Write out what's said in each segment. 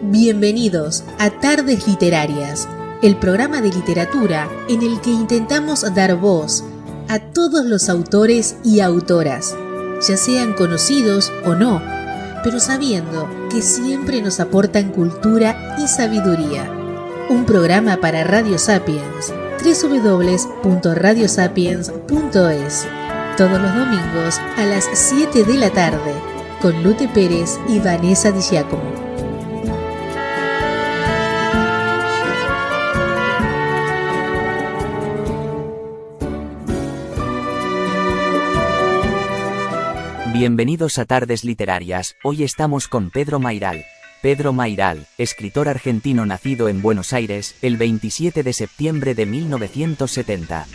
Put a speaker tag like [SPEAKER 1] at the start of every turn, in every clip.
[SPEAKER 1] Bienvenidos a Tardes Literarias, el programa de literatura en el que intentamos dar voz a todos los autores y autoras, ya sean conocidos o no, pero sabiendo que siempre nos aportan cultura y sabiduría. Un programa para Radio Sapiens, www.radiosapiens.es, todos los domingos a las 7 de la tarde, con Lute Pérez y Vanessa Di Giacomo.
[SPEAKER 2] Bienvenidos a Tardes Literarias. Hoy estamos con Pedro Mayral. Pedro Mayral, escritor argentino nacido en Buenos Aires, el 27 de septiembre de 1970.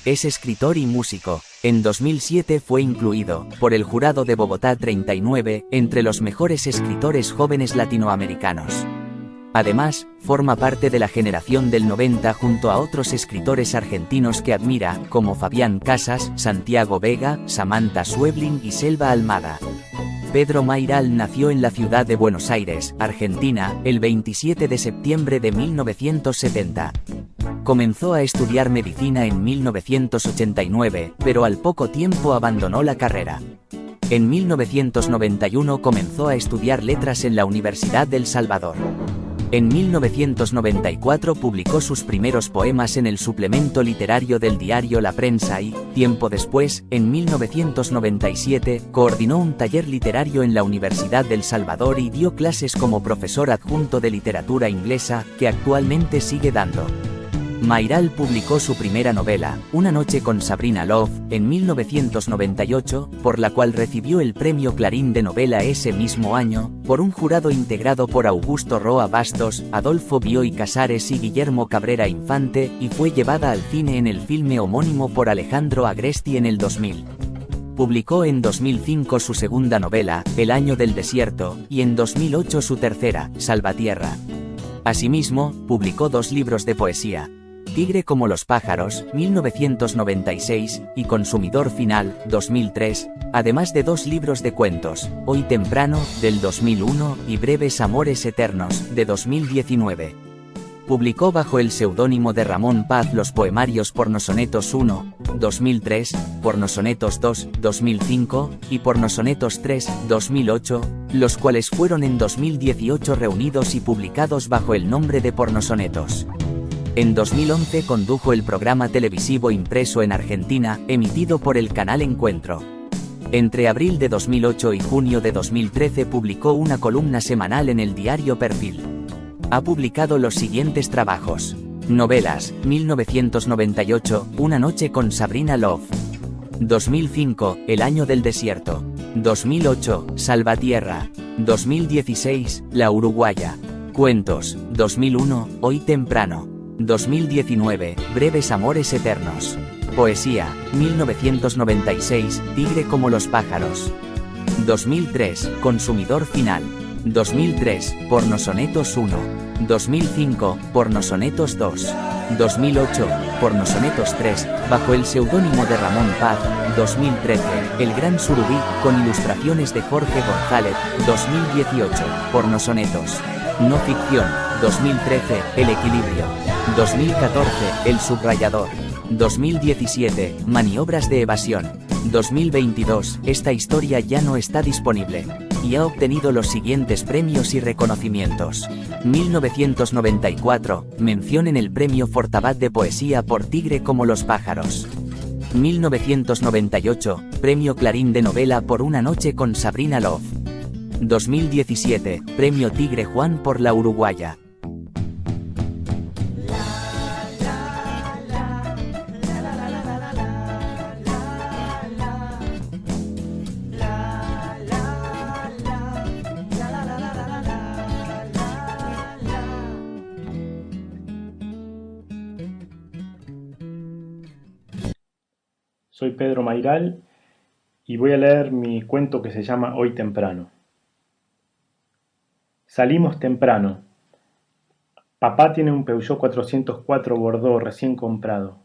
[SPEAKER 2] Es escritor y músico. En 2007 fue incluido, por el jurado de Bogotá 39, entre los mejores escritores jóvenes latinoamericanos. Además, forma parte de la generación del 90 junto a otros escritores argentinos que admira, como Fabián Casas, Santiago Vega, Samantha Schweblin y Selva Almada. Pedro Mayral nació en la ciudad de Buenos Aires, Argentina, el 27 de septiembre de 1970. Comenzó a estudiar medicina en 1989, pero al poco tiempo abandonó la carrera. En 1991 comenzó a estudiar letras en la Universidad del Salvador. En 1994 publicó sus primeros poemas en el suplemento literario del diario La Prensa y, tiempo después, en 1997, coordinó un taller literario en la Universidad del Salvador y dio clases como profesor adjunto de literatura inglesa, que actualmente sigue dando. Mayral publicó su primera novela, Una noche con Sabrina Love, en 1998, por la cual recibió el Premio Clarín de Novela ese mismo año, por un jurado integrado por Augusto Roa Bastos, Adolfo Bioy Casares y Guillermo Cabrera Infante, y fue llevada al cine en el filme homónimo por Alejandro Agresti en el 2000. Publicó en 2005 su segunda novela, El año del desierto, y en 2008 su tercera, Salvatierra. Asimismo, publicó 2 libros de poesía, Tigre como los pájaros, 1996, y Consumidor Final, 2003, además de 2 libros de cuentos, Hoy Temprano, del 2001, y Breves Amores Eternos, de 2019. Publicó bajo el seudónimo de Ramón Paz los poemarios Pornosonetos 1, 2003, Pornosonetos 2, 2005, y Pornosonetos 3, 2008, los cuales fueron en 2018 reunidos y publicados bajo el nombre de Pornosonetos. En 2011 condujo el programa televisivo impreso en Argentina, emitido por el canal Encuentro. Entre abril de 2008 y junio de 2013 publicó una columna semanal en el diario Perfil. Ha publicado los siguientes trabajos. Novelas, 1998, Una noche con Sabrina Love. 2005, El año del desierto. 2008, Salvatierra. 2016, La uruguaya. Cuentos, 2001, Hoy temprano. 2019, Breves Amores Eternos. Poesía, 1996, Tigre como los pájaros. 2003, Consumidor Final. 2003, Pornosonetos 1. 2005, Pornosonetos 2. 2008, Pornosonetos 3, bajo el seudónimo de Ramón Paz. 2013, El Gran Surubí, con ilustraciones de Jorge González. 2018, Pornosonetos. No ficción. 2013, El Equilibrio. 2014, El Subrayador. 2017, Maniobras de evasión. 2022, Esta historia ya no está disponible. Y ha obtenido los siguientes premios y reconocimientos. 1994, mención en el Premio Fortabat de Poesía por Tigre como los pájaros. 1998, Premio Clarín de Novela por Una noche con Sabrina Love. 2017, Premio Tigre Juan por La uruguaya.
[SPEAKER 3] Soy Pedro Mayral y voy a leer mi cuento que se llama Hoy temprano. Salimos temprano. Papá tiene un Peugeot 404 Bordeaux recién comprado.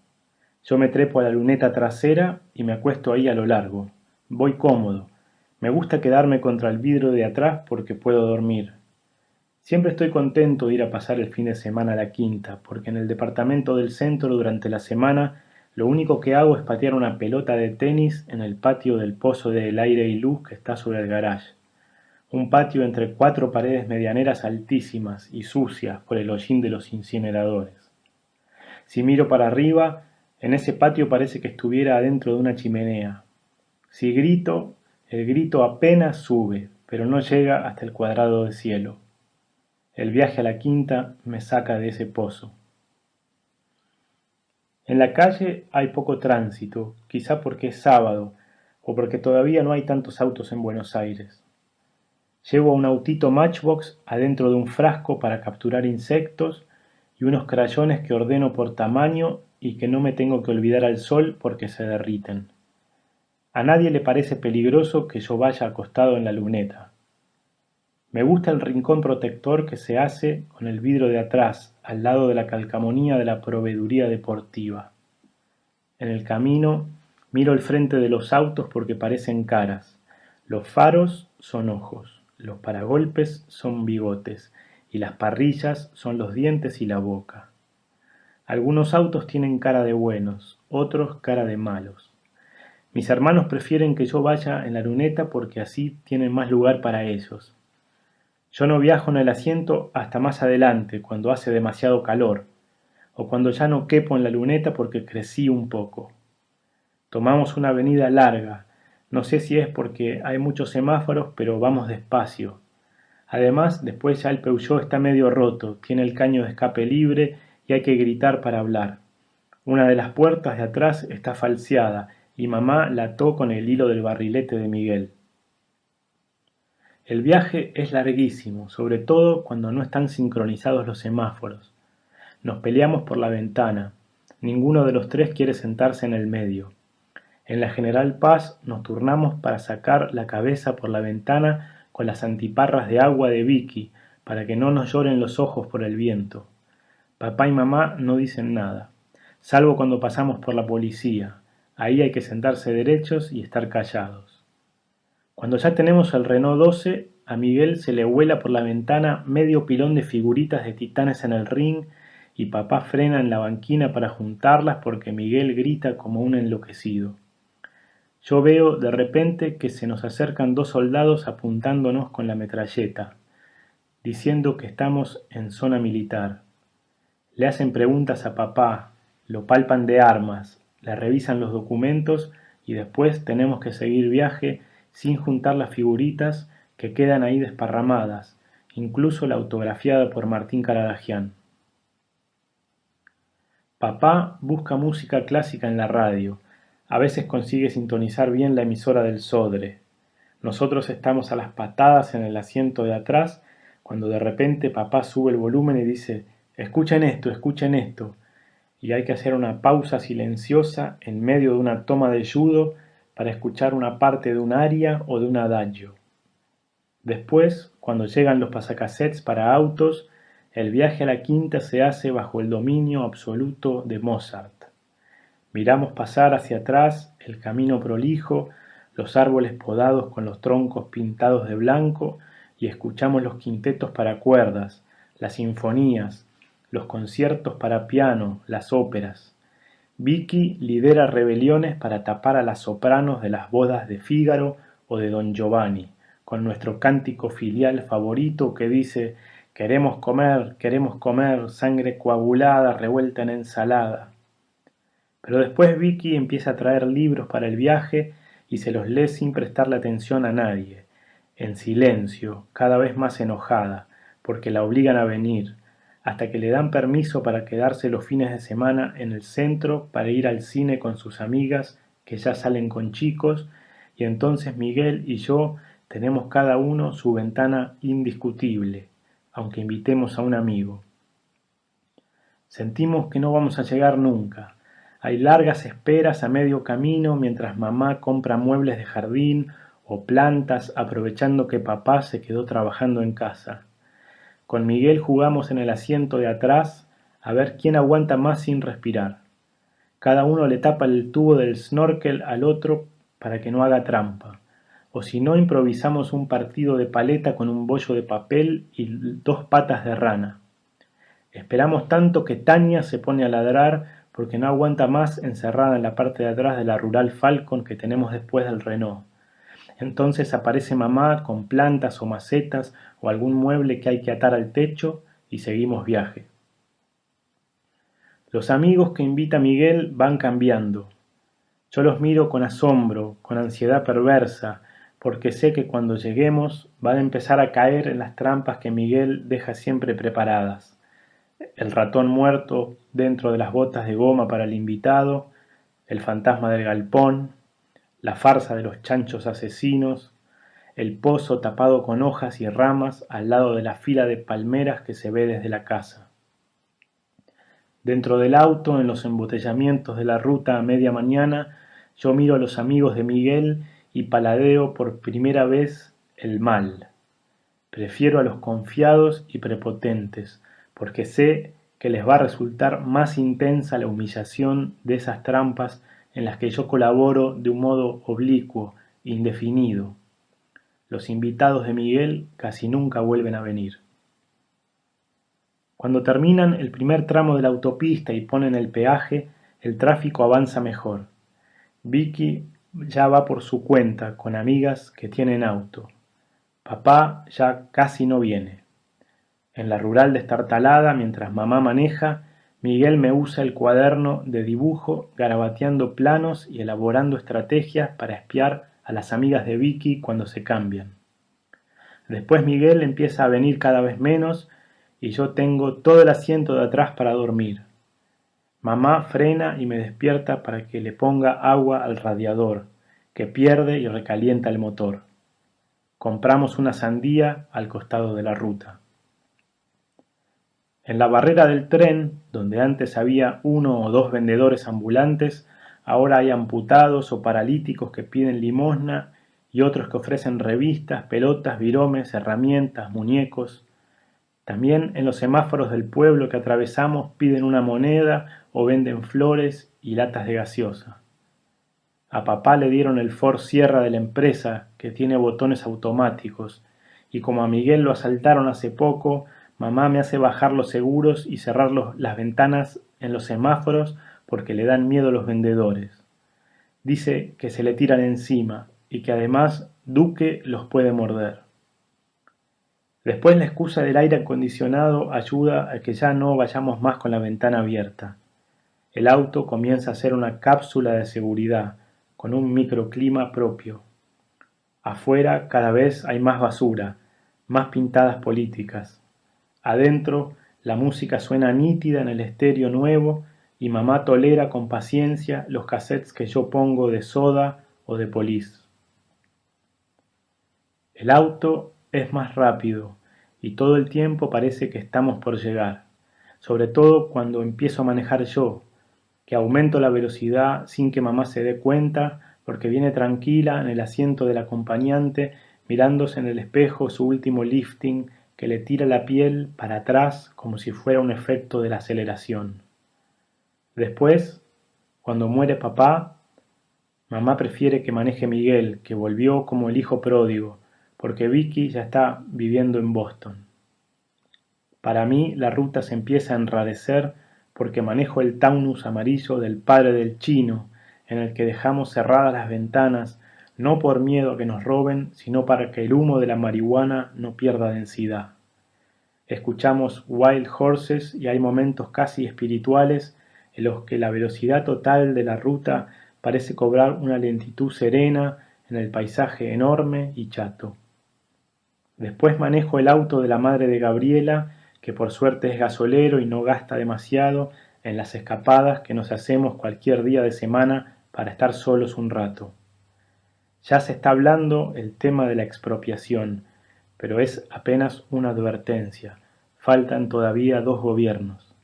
[SPEAKER 3] Yo me trepo a la luneta trasera y me acuesto ahí a lo largo. Voy cómodo. Me gusta quedarme contra el vidrio de atrás porque puedo dormir. Siempre estoy contento de ir a pasar el fin de semana a la quinta, porque en el departamento del centro durante la semana lo único que hago es patear una pelota de tenis en el patio del pozo del aire y luz que está sobre el garage. Un patio entre 4 paredes medianeras altísimas y sucias por el hollín de los incineradores. Si miro para arriba, en ese patio parece que estuviera adentro de una chimenea. Si grito, el grito apenas sube, pero no llega hasta el cuadrado del cielo. El viaje a la quinta me saca de ese pozo. En la calle hay poco tránsito, quizá porque es sábado o porque todavía no hay tantos autos en Buenos Aires. Llevo un autito Matchbox adentro de un frasco para capturar insectos y unos crayones que ordeno por tamaño y que no me tengo que olvidar al sol porque se derriten. A nadie le parece peligroso que yo vaya acostado en la luneta. Me gusta el rincón protector que se hace con el vidrio de atrás, al lado de la calcamonía de la proveeduría deportiva. En el camino miro el frente de los autos porque parecen caras. Los faros son ojos, los paragolpes son bigotes y las parrillas son los dientes y la boca. Algunos autos tienen cara de buenos, otros cara de malos. Mis hermanos prefieren que yo vaya en la luneta porque así tienen más lugar para ellos. Yo no viajo en el asiento hasta más adelante, cuando hace demasiado calor, o cuando ya no quepo en la luneta porque crecí un poco. Tomamos una avenida larga, no sé si es porque hay muchos semáforos, pero vamos despacio. Además, después ya el Peugeot está medio roto, tiene el caño de escape libre y hay que gritar para hablar. Una de las puertas de atrás está falseada y mamá la ató con el hilo del barrilete de Miguel. El viaje es larguísimo, sobre todo cuando no están sincronizados los semáforos. Nos peleamos por la ventana. Ninguno de los tres quiere sentarse en el medio. En la General Paz nos turnamos para sacar la cabeza por la ventana con las antiparras de agua de Vicky, para que no nos lloren los ojos por el viento. Papá y mamá no dicen nada, salvo cuando pasamos por la policía. Ahí hay que sentarse derechos y estar callados. Cuando ya tenemos el Renault 12, a Miguel se le vuela por la ventana medio pilón de figuritas de titanes en el ring y papá frena en la banquina para juntarlas porque Miguel grita como un enloquecido. Yo veo de repente que se nos acercan 2 soldados apuntándonos con la metralleta, diciendo que estamos en zona militar. Le hacen preguntas a papá, lo palpan de armas, le revisan los documentos y después tenemos que seguir viaje sin juntar las figuritas que quedan ahí desparramadas, incluso la autografiada por Martín Caradagian. Papá busca música clásica en la radio, a veces consigue sintonizar bien la emisora del Sodre. Nosotros estamos a las patadas en el asiento de atrás, cuando de repente papá sube el volumen y dice: escuchen esto, y hay que hacer una pausa silenciosa en medio de una toma de judo para escuchar una parte de un aria o de un adagio. Después, cuando llegan los pasacassettes para autos, el viaje a la quinta se hace bajo el dominio absoluto de Mozart. Miramos pasar hacia atrás el camino prolijo, los árboles podados con los troncos pintados de blanco y escuchamos los quintetos para cuerdas, las sinfonías, los conciertos para piano, las óperas. Vicky lidera rebeliones para tapar a las sopranos de las bodas de Fígaro o de Don Giovanni, con nuestro cántico filial favorito que dice: queremos comer, sangre coagulada revuelta en ensalada. Pero después Vicky empieza a traer libros para el viaje y se los lee sin prestarle atención a nadie, en silencio, cada vez más enojada, porque la obligan a venir, hasta que le dan permiso para quedarse los fines de semana en el centro para ir al cine con sus amigas que ya salen con chicos, y entonces Miguel y yo tenemos cada uno su ventana indiscutible, aunque invitemos a un amigo. Sentimos que no vamos a llegar nunca. Hay largas esperas a medio camino mientras mamá compra muebles de jardín o plantas aprovechando que papá se quedó trabajando en casa. Con Miguel jugamos en el asiento de atrás a ver quién aguanta más sin respirar. Cada uno le tapa el tubo del snorkel al otro para que no haga trampa. o si no improvisamos un partido de paleta con un bollo de papel y 2 patas de rana. Esperamos tanto que Tania se pone a ladrar porque no aguanta más encerrada en la parte de atrás de la rural Falcon que tenemos después del Renault. Entonces aparece mamá con plantas o macetas o algún mueble que hay que atar al techo y seguimos viaje. Los amigos que invita Miguel van cambiando. Yo los miro con asombro, con ansiedad perversa, porque sé que cuando lleguemos van a empezar a caer en las trampas que Miguel deja siempre preparadas. El ratón muerto dentro de las botas de goma para el invitado, el fantasma del galpón, la farsa de los chanchos asesinos, el pozo tapado con hojas y ramas al lado de la fila de palmeras que se ve desde la casa. Dentro del auto, en los embotellamientos de la ruta a media mañana, yo miro a los amigos de Miguel y paladeo por primera vez el mal. Prefiero a los confiados y prepotentes, porque sé que les va a resultar más intensa la humillación de esas trampas en las que yo colaboro de un modo oblicuo, indefinido. Los invitados de Miguel casi nunca vuelven a venir. Cuando terminan el primer tramo de la autopista y ponen el peaje, el tráfico avanza mejor. Vicky ya va por su cuenta con amigas que tienen auto. Papá ya casi no viene. En la rural destartalada, mientras mamá maneja, Miguel me usa el cuaderno de dibujo, garabateando planos y elaborando estrategias para espiar a las amigas de Vicky cuando se cambian. Después Miguel empieza a venir cada vez menos y yo tengo todo el asiento de atrás para dormir. Mamá frena y me despierta para que le ponga agua al radiador, que pierde y recalienta el motor. Compramos una sandía al costado de la ruta. En la barrera del tren, donde antes había 1 o 2 vendedores ambulantes, ahora hay amputados o paralíticos que piden limosna y otros que ofrecen revistas, pelotas, viromes, herramientas, muñecos. También en los semáforos del pueblo que atravesamos piden una moneda o venden flores y latas de gaseosa. A papá le dieron el Ford Sierra de la empresa, que tiene botones automáticos, y como a Miguel lo asaltaron hace poco, mamá me hace bajar los seguros y cerrar las ventanas en los semáforos porque le dan miedo los vendedores. Dice que se le tiran encima y que además Duque los puede morder. Después la excusa del aire acondicionado ayuda a que ya no vayamos más con la ventana abierta. El auto comienza a ser una cápsula de seguridad, con un microclima propio. Afuera cada vez hay más basura, más pintadas políticas. Adentro la música suena nítida en el estéreo nuevo y mamá tolera con paciencia los cassettes que yo pongo de Soda o de Police. El auto es más rápido y todo el tiempo parece que estamos por llegar, sobre todo cuando empiezo a manejar yo, que aumento la velocidad sin que mamá se dé cuenta porque viene tranquila en el asiento del acompañante mirándose en el espejo su último lifting que le tira la piel para atrás como si fuera un efecto de la aceleración. Después, cuando muere papá, mamá prefiere que maneje Miguel, que volvió como el hijo pródigo, porque Vicky ya está viviendo en Boston. Para mí la ruta se empieza a enrarecer porque manejo el Taunus amarillo del padre del chino, en el que dejamos cerradas las ventanas, no por miedo a que nos roben, sino para que el humo de la marihuana no pierda densidad. Escuchamos Wild Horses y hay momentos casi espirituales en los que la velocidad total de la ruta parece cobrar una lentitud serena en el paisaje enorme y chato. Después manejo el auto de la madre de Gabriela, que por suerte es gasolero y no gasta demasiado en las escapadas que nos hacemos cualquier día de semana para estar solos un rato. Ya se está hablando el tema de la expropiación, pero es apenas una advertencia. Faltan todavía 2 gobiernos.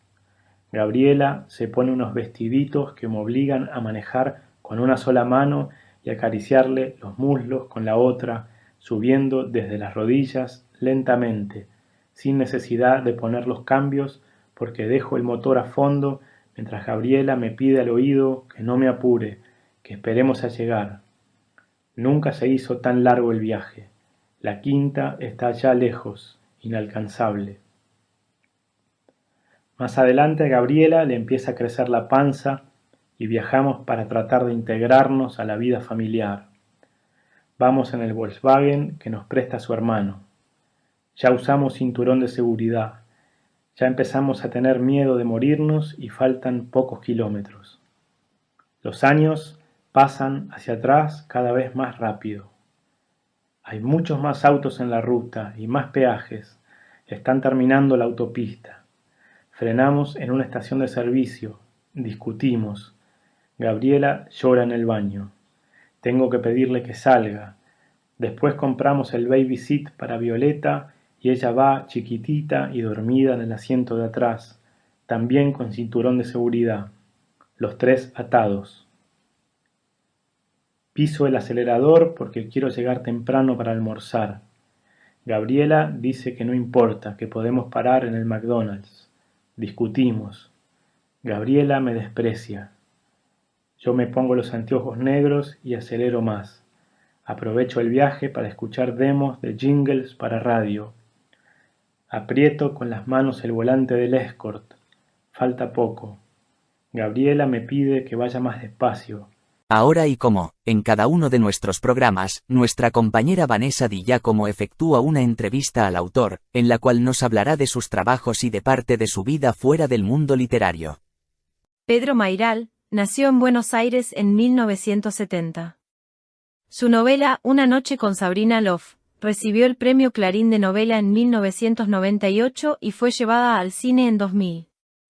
[SPEAKER 3] Gabriela se pone unos vestiditos que me obligan a manejar con una sola mano y acariciarle los muslos con la otra, subiendo desde las rodillas lentamente, sin necesidad de poner los cambios, porque dejo el motor a fondo mientras Gabriela me pide al oído que no me apure, que esperemos a llegar. Nunca se hizo tan largo el viaje. La quinta está allá lejos, inalcanzable. Más adelante a Gabriela le empieza a crecer la panza y viajamos para tratar de integrarnos a la vida familiar. Vamos en el Volkswagen que nos presta su hermano. Ya usamos cinturón de seguridad. Ya empezamos a tener miedo de morirnos y faltan pocos kilómetros. Los años pasan hacia atrás cada vez más rápido. Hay muchos más autos en la ruta y más peajes. Están terminando la autopista. Frenamos en una estación de servicio. Discutimos. Gabriela llora en el baño. Tengo que pedirle que salga. Después compramos el baby seat para Violeta y ella va chiquitita y dormida en el asiento de atrás, también con cinturón de seguridad. Los tres atados. Piso el acelerador porque quiero llegar temprano para almorzar. Gabriela dice que no importa, que podemos parar en el McDonald's. Discutimos. Gabriela me desprecia. Yo me pongo los anteojos negros y acelero más. Aprovecho el viaje para escuchar demos de jingles para radio. Aprieto con las manos el volante del Escort. Falta poco. Gabriela me pide que vaya más despacio.
[SPEAKER 2] Ahora y como, en cada uno de nuestros programas, nuestra compañera Vanessa Di Giacomo efectúa una entrevista al autor, en la cual nos hablará de sus trabajos y de parte de su vida fuera del mundo literario.
[SPEAKER 4] Pedro Mairal nació en Buenos Aires en 1970. Su novela Una noche con Sabrina Love recibió el Premio Clarín de Novela en 1998 y fue llevada al cine en 2000.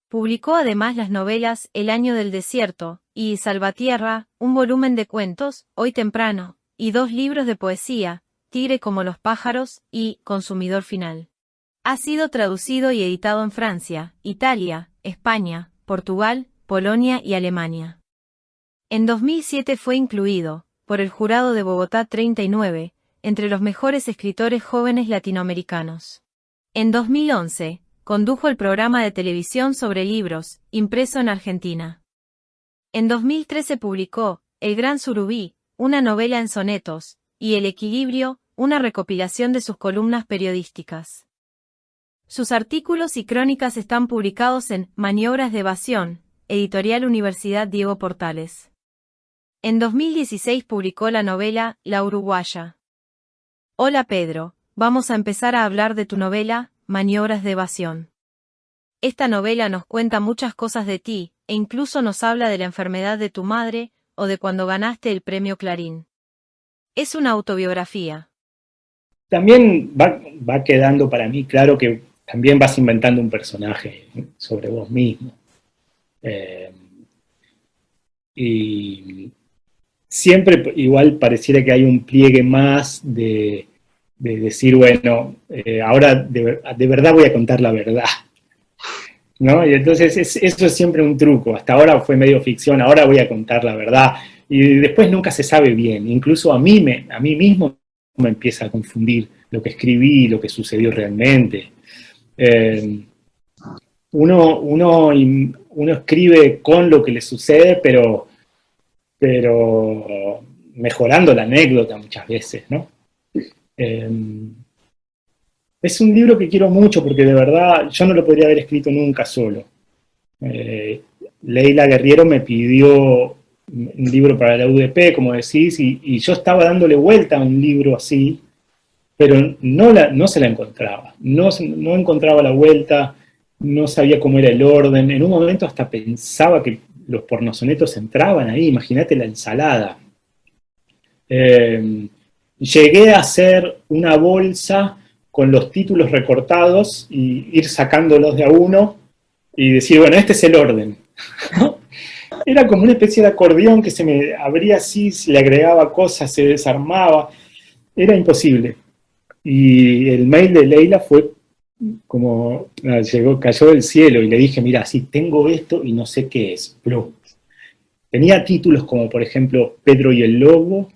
[SPEAKER 4] Publicó además las novelas El año del desierto y Salvatierra, un volumen de cuentos, Hoy temprano, y 2 libros de poesía, Tigre como los pájaros y Consumidor final. Ha sido traducido y editado en Francia, Italia, España, Portugal, Polonia y Alemania. En 2007 fue incluido, por el jurado de Bogotá 39, entre los mejores escritores jóvenes latinoamericanos. En 2011, condujo el programa de televisión sobre libros, impreso en Argentina. En 2013 publicó El Gran Surubí, una novela en sonetos, y El Equilibrio, una recopilación de sus columnas periodísticas. Sus artículos y crónicas están publicados en Maniobras de Evasión, Editorial Universidad Diego Portales. En 2016 publicó la novela La Uruguaya. Hola Pedro, vamos a empezar a hablar de tu novela, Maniobras de Evasión. Esta novela nos cuenta muchas cosas de ti, e incluso nos habla de la enfermedad de tu madre, o de cuando ganaste el premio Clarín. Es una autobiografía.
[SPEAKER 5] También va quedando para mí claro que también vas inventando un personaje sobre vos mismo. Y siempre igual pareciera que hay un pliegue más de decir, bueno, ahora de verdad voy a contar la verdad, ¿no? Y entonces eso es siempre un truco. Hasta ahora fue medio ficción, ahora voy a contar la verdad. Y después nunca se sabe bien. Incluso a mí mismo me empieza a confundir lo que escribí y lo que sucedió realmente. Uno escribe con lo que le sucede, pero mejorando la anécdota muchas veces, ¿no? Es un libro que quiero mucho porque de verdad yo no lo podría haber escrito nunca solo. Leila Guerriero me pidió un libro para la UDP, como decís, y yo estaba dándole vuelta a un libro así, pero no se la encontraba. No encontraba la vuelta, no sabía cómo era el orden. En un momento hasta pensaba que los pornosonetos entraban ahí, imagínate la ensalada. Llegué a hacer una bolsa con los títulos recortados y ir sacándolos de a uno y decir, bueno, este es el orden. Era como una especie de acordeón que se me abría así, se le agregaba cosas, se desarmaba. Era imposible. Y el mail de Leila fue como, cayó del cielo y le dije, mira, sí, tengo esto y no sé qué es. Pero tenía títulos como, por ejemplo, Pedro y el Lobo.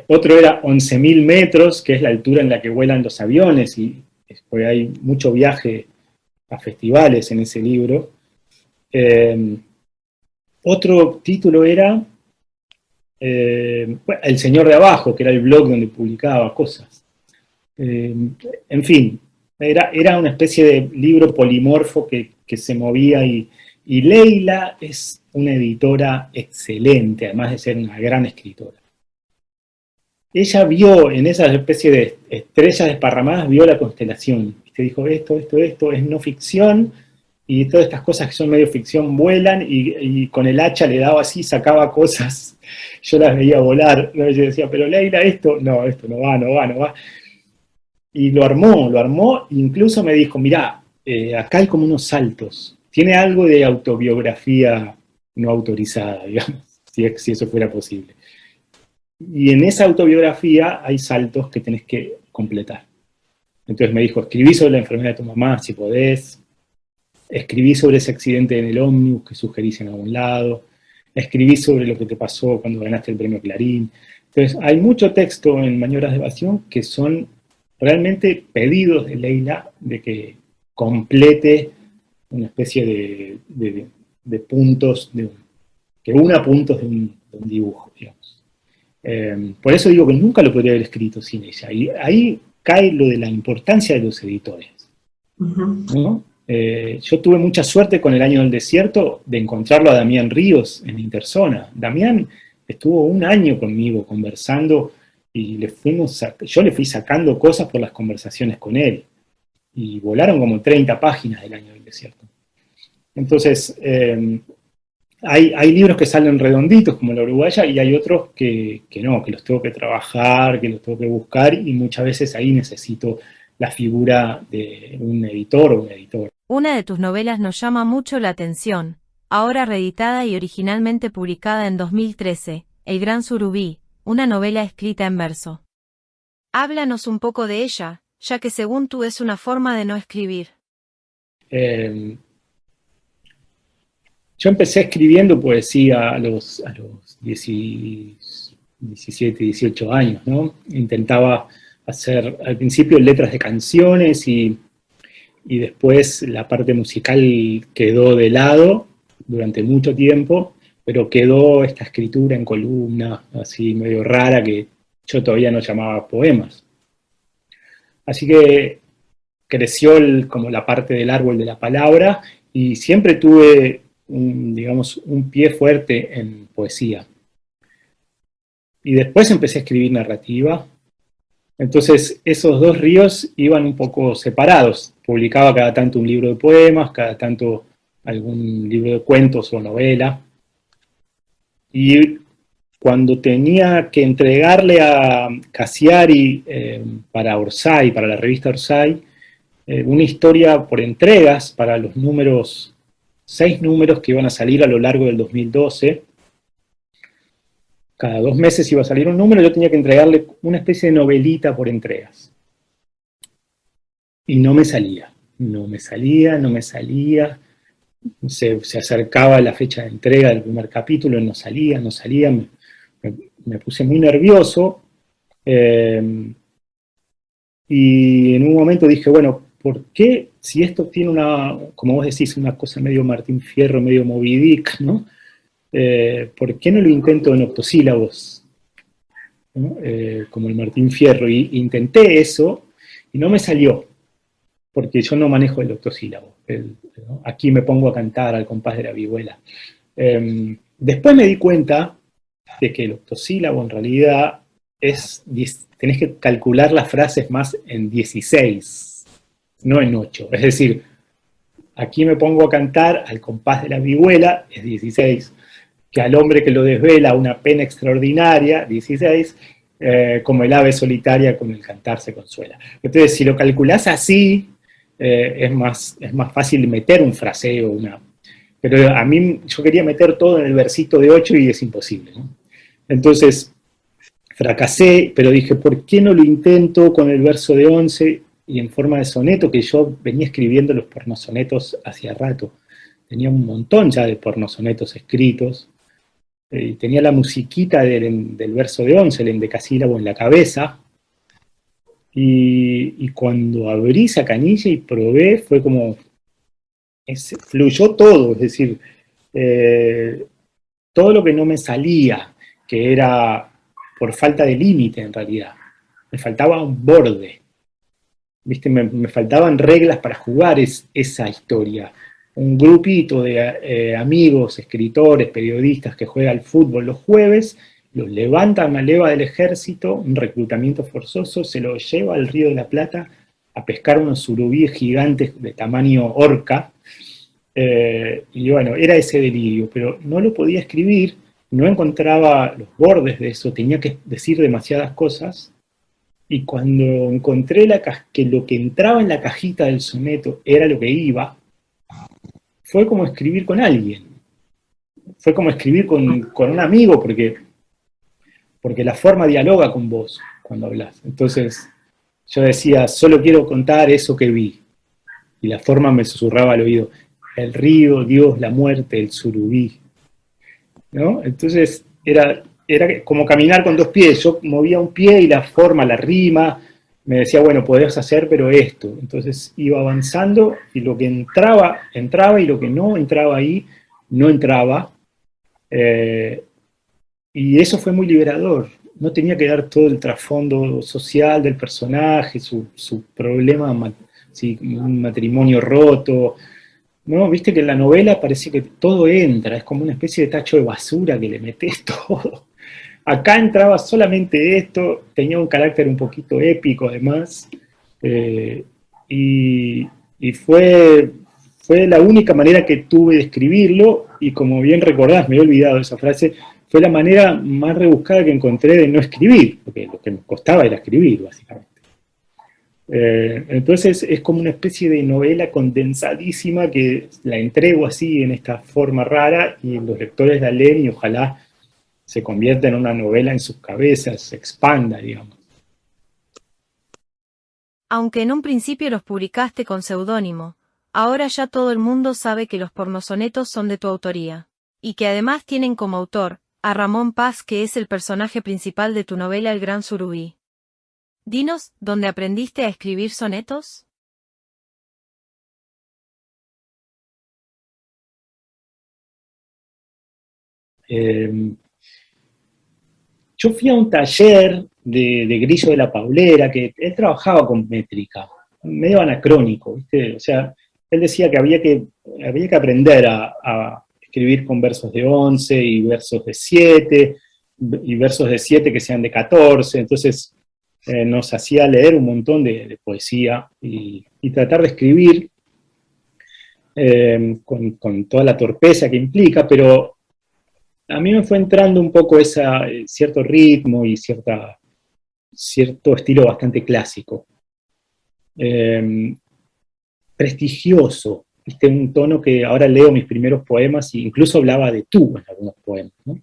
[SPEAKER 5] Otro era 11.000 metros, que es la altura en la que vuelan los aviones, y después hay mucho viaje a festivales en ese libro. Otro título era El Señor de Abajo, que era el blog donde publicaba cosas. En fin, era una especie de libro polimorfo que se movía y Leila es una editora excelente, además de ser una gran escritora. Ella vio en esa especie de estrellas desparramadas, vio la constelación. Y dijo, esto es no ficción, y todas estas cosas que son medio ficción vuelan, y con el hacha le daba así, sacaba cosas, yo las veía volar, ¿no? Yo decía, pero Leila, esto no va. Y lo armó, incluso me dijo, mirá, acá hay como unos saltos, tiene algo de autobiografía no autorizada, digamos, si eso fuera posible. Y en esa autobiografía hay saltos que tenés que completar. Entonces me dijo, escribí sobre la enfermedad de tu mamá, si podés, escribí sobre ese accidente en el ómnibus que sugerís en algún lado, escribí sobre lo que te pasó cuando ganaste el premio Clarín. Entonces hay mucho texto en Maniobras de Evasión que son realmente pedidos de Leila de que complete una especie de puntos, que una puntos de un dibujo, digamos. Por eso digo que nunca lo podría haber escrito sin ella. Y ahí cae lo de la importancia de los editores, ¿no? Yo tuve mucha suerte con El Año del Desierto de encontrarlo a Damián Ríos en Interzona. Damián estuvo un año conmigo conversando y yo le fui sacando cosas por las conversaciones con él. Y volaron como 30 páginas del Año del Desierto. Entonces, hay libros que salen redonditos, como La Uruguaya, y hay otros que no, que los tengo que trabajar, que los tengo que buscar, y muchas veces ahí necesito la figura de un editor o un editor.
[SPEAKER 4] Una de tus novelas nos llama mucho la atención, ahora reeditada y originalmente publicada en 2013, El Gran Surubí, una novela escrita en verso. Háblanos un poco de ella, ya que según tú es una forma de no escribir.
[SPEAKER 5] Yo empecé escribiendo poesía a los 17, 18 años, ¿no? Intentaba hacer al principio letras de canciones y después la parte musical quedó de lado durante mucho tiempo, pero quedó esta escritura en columna, así medio rara, que yo todavía no llamaba poemas. Así que creció como la parte del árbol de la palabra y siempre tuve un pie fuerte en poesía. Y después empecé a escribir narrativa. Entonces esos dos ríos iban un poco separados. Publicaba cada tanto un libro de poemas, cada tanto algún libro de cuentos o novela. Y cuando tenía que entregarle a Cassiari para Orsay, para la revista Orsay, una historia por entregas para los 6 números que iban a salir a lo largo del 2012. Cada 2 meses iba a salir un número, yo tenía que entregarle una especie de novelita por entregas. Y no me salía. Se acercaba la fecha de entrega del primer capítulo, no salía. Me puse muy nervioso. Y en un momento dije, bueno, ¿por qué si esto tiene como vos decís, una cosa medio Martín Fierro, medio Moby Dick, ¿no? ¿Por qué no lo intento en octosílabos? ¿No? Como el Martín Fierro. Y intenté eso y no me salió, porque yo no manejo el octosílabo. ¿No? Aquí me pongo a cantar al compás de la vihuela. Después me di cuenta de que el octosílabo en realidad tenés que calcular las frases más en 16, no en 8. Es decir, aquí me pongo a cantar al compás de la vihuela, es 16, que al hombre que lo desvela una pena extraordinaria, 16, como el ave solitaria con el cantar se consuela. Entonces, si lo calculás así, es más fácil meter un fraseo, pero a mí yo quería meter todo en el versito de 8 y es imposible, ¿no? Entonces, fracasé, pero dije, ¿por qué no lo intento con el verso de 11 y en forma de soneto, que yo venía escribiendo los pornosonetos hacía rato? Tenía un montón ya de pornosonetos escritos, tenía la musiquita del verso de 11, el endecasílabo en la cabeza, y cuando abrí esa canilla y probé, fue como, fluyó todo, es decir, todo lo que no me salía, que era por falta de límite en realidad. Me faltaba un borde, ¿viste? Me faltaban reglas para jugar esa historia. Un grupito de amigos, escritores, periodistas que juega al fútbol los jueves, los levanta a una leva del ejército, un reclutamiento forzoso, se lo lleva al Río de la Plata a pescar unos surubíes gigantes de tamaño orca, y bueno, era ese delirio, pero no lo podía escribir, no encontraba los bordes de eso, tenía que decir demasiadas cosas, y cuando encontré que lo que entraba en la cajita del soneto era lo que iba, fue como escribir con alguien, fue como escribir con un amigo, porque la forma dialoga con vos cuando hablas. Entonces yo decía, solo quiero contar eso que vi, y la forma me susurraba al oído, el río, Dios, la muerte, el surubí, ¿no? Entonces era como caminar con dos pies, yo movía un pie y la forma, la rima, me decía, bueno, podés hacer, pero esto. Entonces iba avanzando y lo que entraba, entraba, y lo que no entraba ahí, no entraba. Y eso fue muy liberador. No tenía que dar todo el trasfondo social del personaje, su problema, un matrimonio roto. No, viste que en la novela parece que todo entra, es como una especie de tacho de basura que le metes todo. Acá entraba solamente esto, tenía un carácter un poquito épico además, y fue la única manera que tuve de escribirlo, y como bien recordás, me he olvidado esa frase, fue la manera más rebuscada que encontré de no escribir, porque lo que me costaba era escribir, básicamente. Entonces es como una especie de novela condensadísima que la entrego así en esta forma rara, y los lectores la leen y ojalá se convierta en una novela en sus cabezas, se expanda, digamos.
[SPEAKER 4] Aunque en un principio los publicaste con seudónimo, ahora ya todo el mundo sabe que los pornosonetos son de tu autoría, y que además tienen como autor a Ramón Paz, que es el personaje principal de tu novela El Gran Surubí. Dinos, ¿dónde aprendiste a escribir sonetos?
[SPEAKER 5] Yo fui a un taller de Grillo de la Paulera, que él trabajaba con métrica, medio anacrónico, ¿viste? O sea, él decía que había que aprender a escribir con versos de 11 y versos de 7, y versos de 7 que sean de 14, entonces nos hacía leer un montón de poesía y tratar de escribir con toda la torpeza que implica, pero a mí me fue entrando un poco cierto ritmo y cierto estilo bastante clásico. Prestigioso, ¿viste? Un tono que ahora leo mis primeros poemas e incluso hablaba de tú en algunos poemas, ¿no?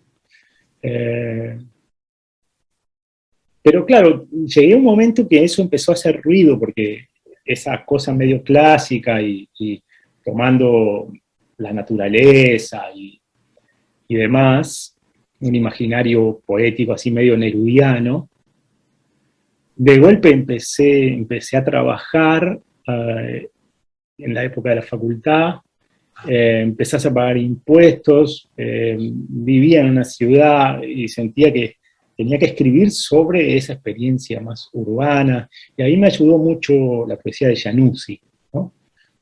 [SPEAKER 5] Pero claro, llegué a un momento que eso empezó a hacer ruido, porque esa cosa medio clásica y tomando la naturaleza y demás, un imaginario poético así medio nerudiano, de golpe empecé a trabajar en la época de la facultad, empezás a pagar impuestos, vivía en una ciudad y sentía que tenía que escribir sobre esa experiencia más urbana, y ahí me ayudó mucho la poesía de Januzzi, ¿no?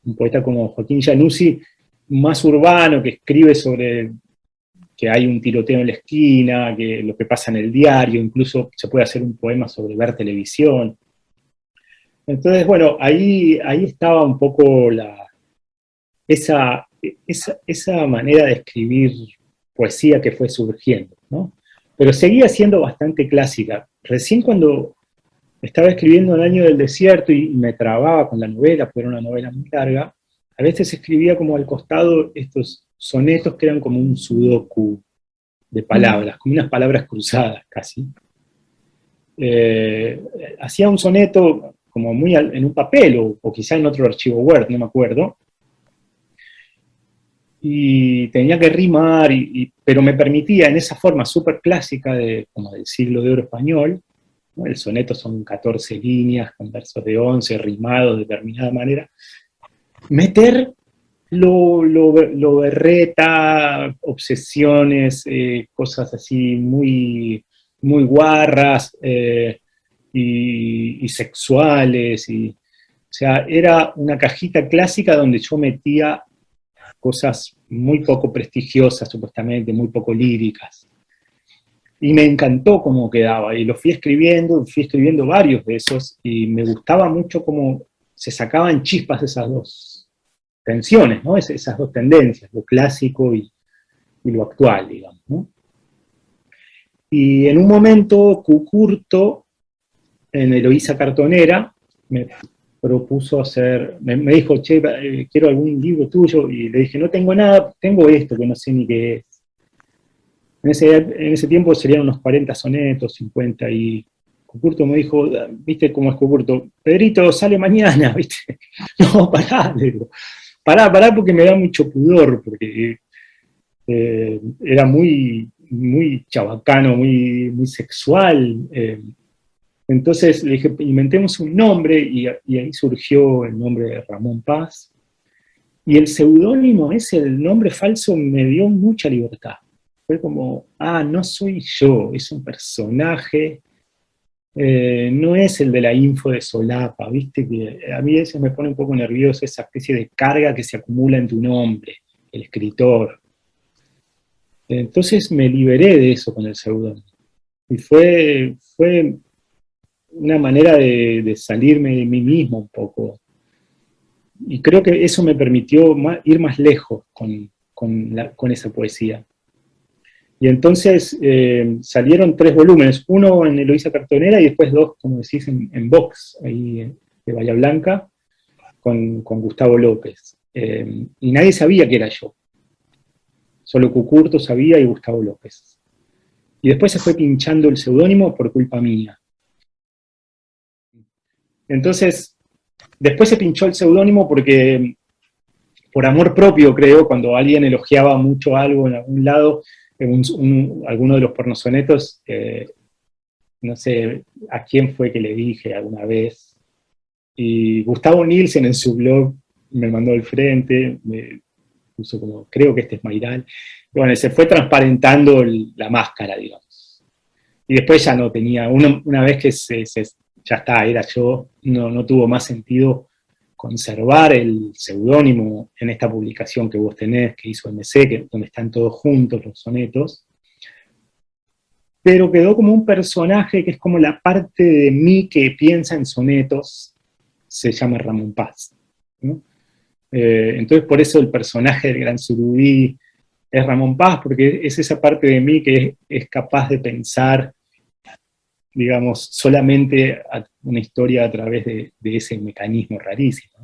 [SPEAKER 5] Un poeta como Joaquín Januzzi, más urbano, que escribe sobre que hay un tiroteo en la esquina, que lo que pasa en el diario, incluso se puede hacer un poema sobre ver televisión. Entonces, bueno, ahí estaba un poco esa manera de escribir poesía que fue surgiendo, ¿no? Pero seguía siendo bastante clásica. Recién cuando estaba escribiendo El Año del Desierto y me trababa con la novela, porque era una novela muy larga, a veces escribía como al costado estos sonetos que eran como un sudoku de palabras, como unas palabras cruzadas casi. Hacía un soneto como muy en un papel, o quizá en otro archivo Word, no me acuerdo, y tenía que rimar, pero me permitía en esa forma súper clásica como del siglo de oro español, ¿no? El soneto son 14 líneas con versos de 11, rimados de determinada manera, meter lo berreta, obsesiones, cosas así muy, muy guarras y sexuales. O sea, era una cajita clásica donde yo metía cosas muy poco prestigiosas, supuestamente, muy poco líricas. Y me encantó cómo quedaba, y lo fui escribiendo varios de esos, y me gustaba mucho cómo se sacaban chispas de esas dos tensiones, ¿no? Esas dos tendencias, lo clásico y lo actual, digamos, ¿no? Y en un momento, Cucurto, en Eloísa Cartonera, me propuso hacer, me dijo, che, quiero algún libro tuyo, y le dije, no tengo nada, tengo esto que no sé ni qué es. En ese tiempo serían unos 40 sonetos, 50, y Cucurto me dijo, ¿viste cómo es Cucurto? Pedrito, sale mañana, ¿viste? No, pará, le digo, pará, porque me da mucho pudor, porque era muy, muy chabacano, muy, muy sexual. Entonces le dije, inventemos un nombre, y ahí surgió el nombre de Ramón Paz. Y el seudónimo ese, el nombre falso, me dio mucha libertad. Fue como, no soy yo, es un personaje, no es el de la info de solapa, viste, que a mí a veces me pone un poco nervioso esa especie de carga que se acumula en tu nombre, el escritor. Entonces me liberé de eso con el seudónimo. Y fue una manera de salirme de mí mismo un poco. Y creo que eso me permitió ir más lejos con esa poesía. Y entonces salieron 3 volúmenes, uno en Eloísa Cartonera y después 2, como decís, en Vox, ahí de Bahía Blanca, con Gustavo López. Y nadie sabía que era yo. Solo Cucurto sabía y Gustavo López. Y después se fue pinchando el seudónimo por culpa mía. Entonces, después se pinchó el seudónimo porque, por amor propio, creo, cuando alguien elogiaba mucho algo en algún lado, alguno de los pornosonetos, no sé a quién fue que le dije alguna vez, y Gustavo Nielsen en su blog me mandó al frente, me puso como, creo que este es Mayral, y bueno, se fue transparentando la máscara, digamos. Y después ya no tenía, una vez que ya está, era yo, no tuvo más sentido conservar el seudónimo en esta publicación que vos tenés, que hizo MC, donde están todos juntos los sonetos, pero quedó como un personaje que es como la parte de mí que piensa en sonetos, se llama Ramón Paz, ¿no? Entonces por eso el personaje del Gran Surubí es Ramón Paz, porque es esa parte de mí que es capaz de pensar, digamos, solamente una historia a través de ese mecanismo rarísimo.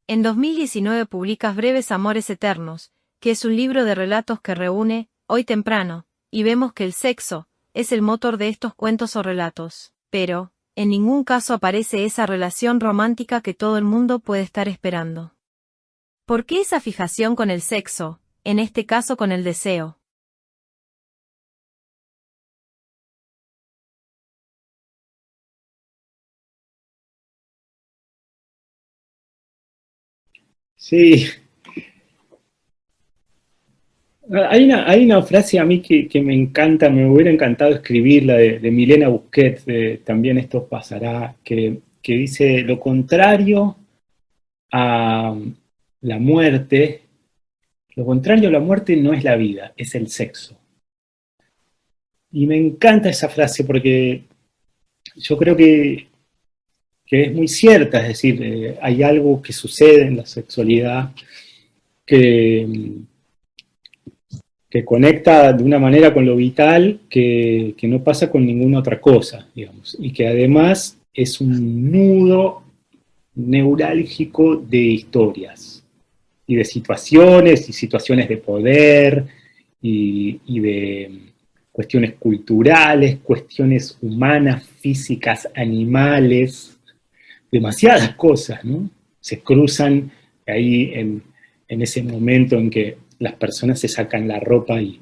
[SPEAKER 4] En 2019 publicas Breves Amores Eternos, que es un libro de relatos que reúne, Hoy Temprano, y vemos que el sexo es el motor de estos cuentos o relatos, pero, en ningún caso aparece esa relación romántica que todo el mundo puede estar esperando. ¿Por qué esa fijación con el sexo, en este caso con el deseo?
[SPEAKER 5] Sí. Hay una frase a mí que me encanta, me hubiera encantado escribirla, de Milena Busquets, También esto pasará, que dice, lo contrario a la muerte, lo contrario a la muerte no es la vida, es el sexo. Y me encanta esa frase porque yo creo que es muy cierta, es decir, hay algo que sucede en la sexualidad que conecta de una manera con lo vital que no pasa con ninguna otra cosa, digamos, y que además es un nudo neurálgico de historias, y de situaciones, y situaciones de poder, y de cuestiones culturales, cuestiones humanas, físicas, animales, demasiadas cosas, ¿no? Se cruzan ahí en ese momento en que las personas se sacan la ropa y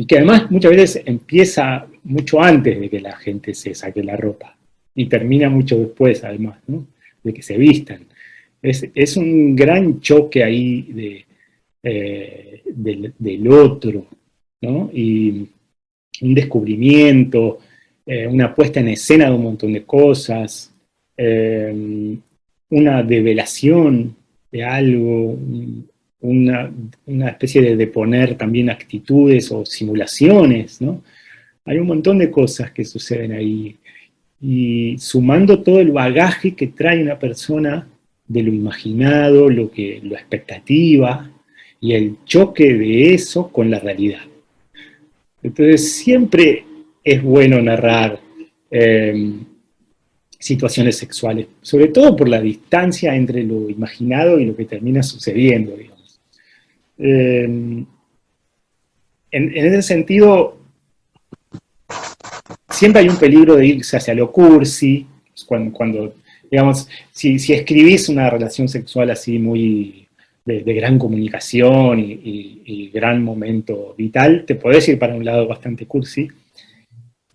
[SPEAKER 5] que además muchas veces empieza mucho antes de que la gente se saque la ropa y termina mucho después, además, ¿no? De que se vistan. Es un gran choque ahí del otro, ¿no? Y un descubrimiento, una puesta en escena de un montón de cosas, una develación de algo, una especie de deponer también actitudes o simulaciones, ¿no? Hay un montón de cosas que suceden ahí. Y sumando todo el bagaje que trae una persona de lo imaginado, lo expectativa, y el choque de eso con la realidad. Entonces siempre es bueno narrar situaciones sexuales, sobre todo por la distancia entre lo imaginado y lo que termina sucediendo, digamos. En ese sentido, siempre hay un peligro de irse hacia lo cursi, cuando digamos, si escribís una relación sexual así muy de gran comunicación y gran momento vital, te podés ir para un lado bastante cursi.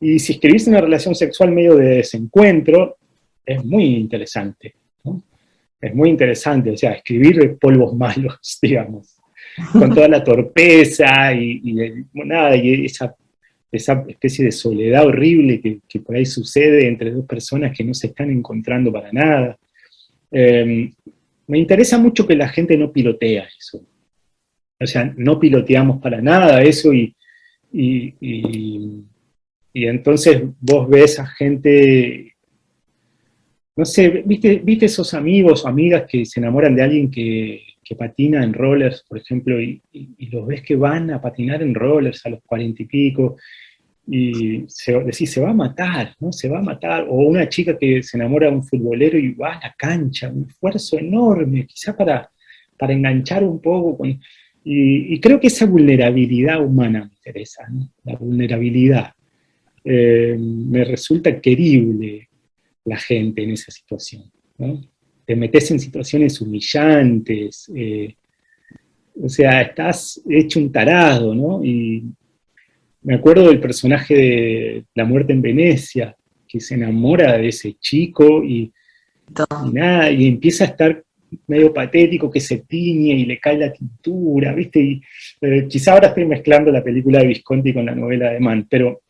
[SPEAKER 5] Y si escribís una relación sexual medio de desencuentro, es muy interesante, ¿no? Es muy interesante, o sea, escribir polvos malos, digamos, con toda la torpeza y esa especie de soledad horrible que por ahí sucede entre dos personas que no se están encontrando para nada. Me interesa mucho que la gente no pilotea eso. O sea, no piloteamos para nada eso y entonces vos ves a gente, no sé, ¿viste esos amigos o amigas que se enamoran de alguien que patina en rollers, por ejemplo, y los ves que van a patinar en rollers a los 40 y pico, y decís, se va a matar, ¿no? Se va a matar. O una chica que se enamora de un futbolero y va a la cancha, un esfuerzo enorme, quizá para enganchar un poco. Y creo que esa vulnerabilidad humana me interesa, ¿no? La vulnerabilidad. Me resulta querible la gente en esa situación, ¿no? Te metes en situaciones humillantes, o sea, estás hecho un tarado, ¿no? Y me acuerdo del personaje de La muerte en Venecia, que se enamora de ese chico y nada, y empieza a estar medio patético, que se tiñe y le cae la tintura, ¿viste? Y quizá ahora estoy mezclando la película de Visconti con la novela de Mann, pero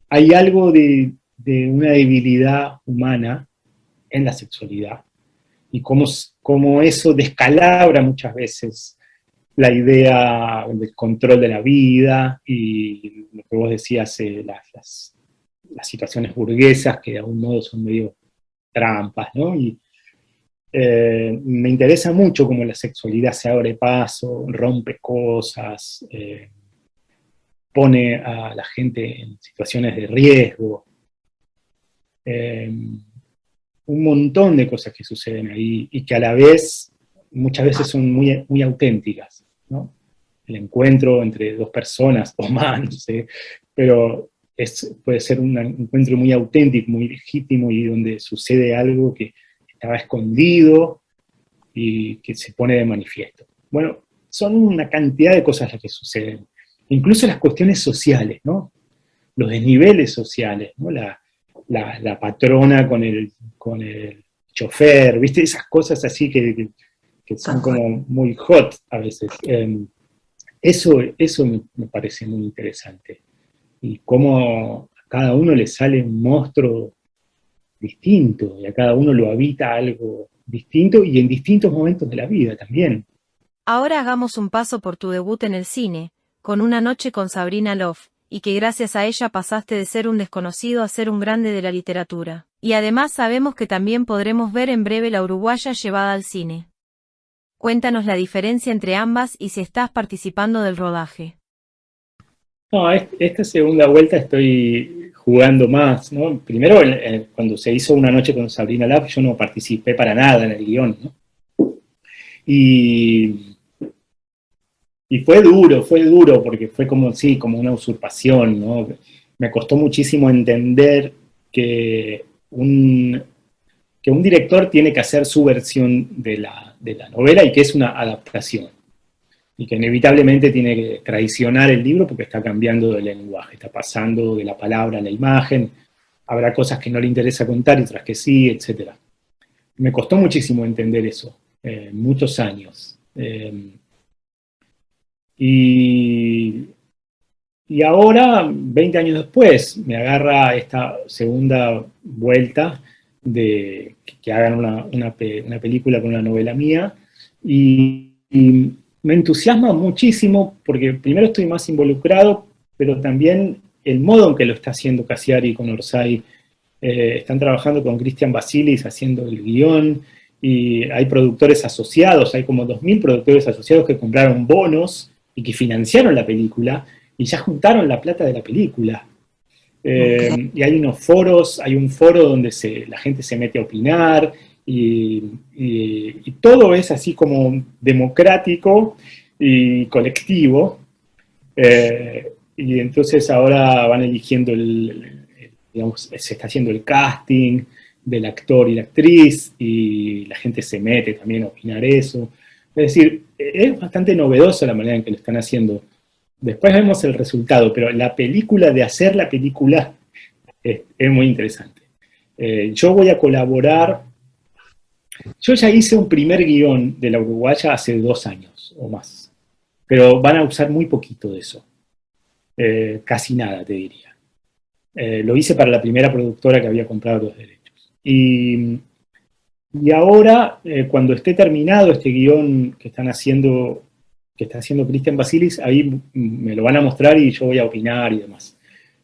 [SPEAKER 5] hay algo de una debilidad humana en la sexualidad, y cómo eso descalabra muchas veces la idea del control de la vida y lo que vos decías, las situaciones burguesas que de algún modo son medio trampas, ¿no? Y me interesa mucho cómo la sexualidad se abre paso, rompe cosas, pone a la gente en situaciones de riesgo. Un montón de cosas que suceden ahí y que a la vez muchas veces son muy, muy auténticas, ¿no? El encuentro entre dos personas o más, no sé, pero puede ser un encuentro muy auténtico, muy legítimo y donde sucede algo que estaba escondido y que se pone de manifiesto. Bueno, son una cantidad de cosas las que suceden, incluso las cuestiones sociales, ¿no? Los desniveles sociales, ¿no? La patrona con el chofer, ¿viste? Esas cosas así que son como muy hot a veces. Eso me parece muy interesante. Y cómo a cada uno le sale un monstruo distinto, y a cada uno lo habita algo distinto, y en distintos momentos de la vida también.
[SPEAKER 4] Ahora hagamos un paso por tu debut en el cine, con Una noche con Sabrina Love, y que gracias a ella pasaste de ser un desconocido a ser un grande de la literatura. Y además sabemos que también podremos ver en breve La uruguaya llevada al cine. Cuéntanos la diferencia entre ambas y si estás participando del rodaje.
[SPEAKER 5] No, esta segunda vuelta estoy jugando más, ¿no? Primero, cuando se hizo Una noche con Sabrina Love, yo no participé para nada en el guión, ¿no? Y fue duro, porque fue como, sí, como una usurpación, ¿no? Me costó muchísimo entender que un director tiene que hacer su versión de la novela y que es una adaptación. Y que inevitablemente tiene que traicionar el libro porque está cambiando de lenguaje, está pasando de la palabra a la imagen, habrá cosas que no le interesa contar y otras que sí, etc. me costó muchísimo entender eso, muchos años. Y ahora, 20 años después, me agarra esta segunda vuelta de que hagan una película con una novela mía, y me entusiasma muchísimo porque primero estoy más involucrado, pero también el modo en que lo está haciendo Cassiari con Orsay. Están trabajando con Christian Basilis haciendo el guión, y hay productores asociados, hay como 2.000 productores asociados que compraron bonos y que financiaron la película, y ya juntaron la plata de la película. Y hay unos foros, hay un foro donde la gente se mete a opinar, y todo es así como democrático y colectivo. Y entonces ahora van eligiendo digamos, se está haciendo el casting del actor y la actriz, y la gente se mete también a opinar eso. Es decir, es bastante novedoso la manera en que lo están haciendo. Después vemos el resultado, pero la película, de hacer la película, es muy interesante. Yo voy a colaborar. Yo ya hice un primer guión de La Uruguaya hace 2 años o más, pero van a usar muy poquito de eso. Casi nada, te diría. Lo hice para la primera productora que había comprado los derechos. Y ahora, cuando esté terminado este guión que está haciendo Christian Basilis, ahí me lo van a mostrar y yo voy a opinar y demás.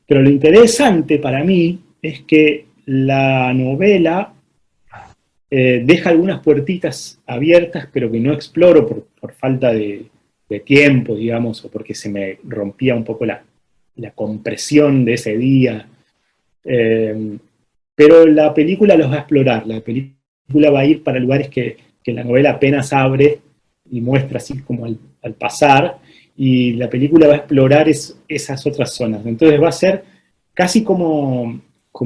[SPEAKER 5] Pero lo interesante para mí es que la novela deja algunas puertitas abiertas, pero que no exploro por falta de tiempo, digamos, o porque se me rompía un poco la compresión de ese día. Pero la película los va a explorar, la película va a ir para lugares que la novela apenas abre y muestra así como al pasar, y la película va a explorar esas otras zonas. Entonces va a ser casi como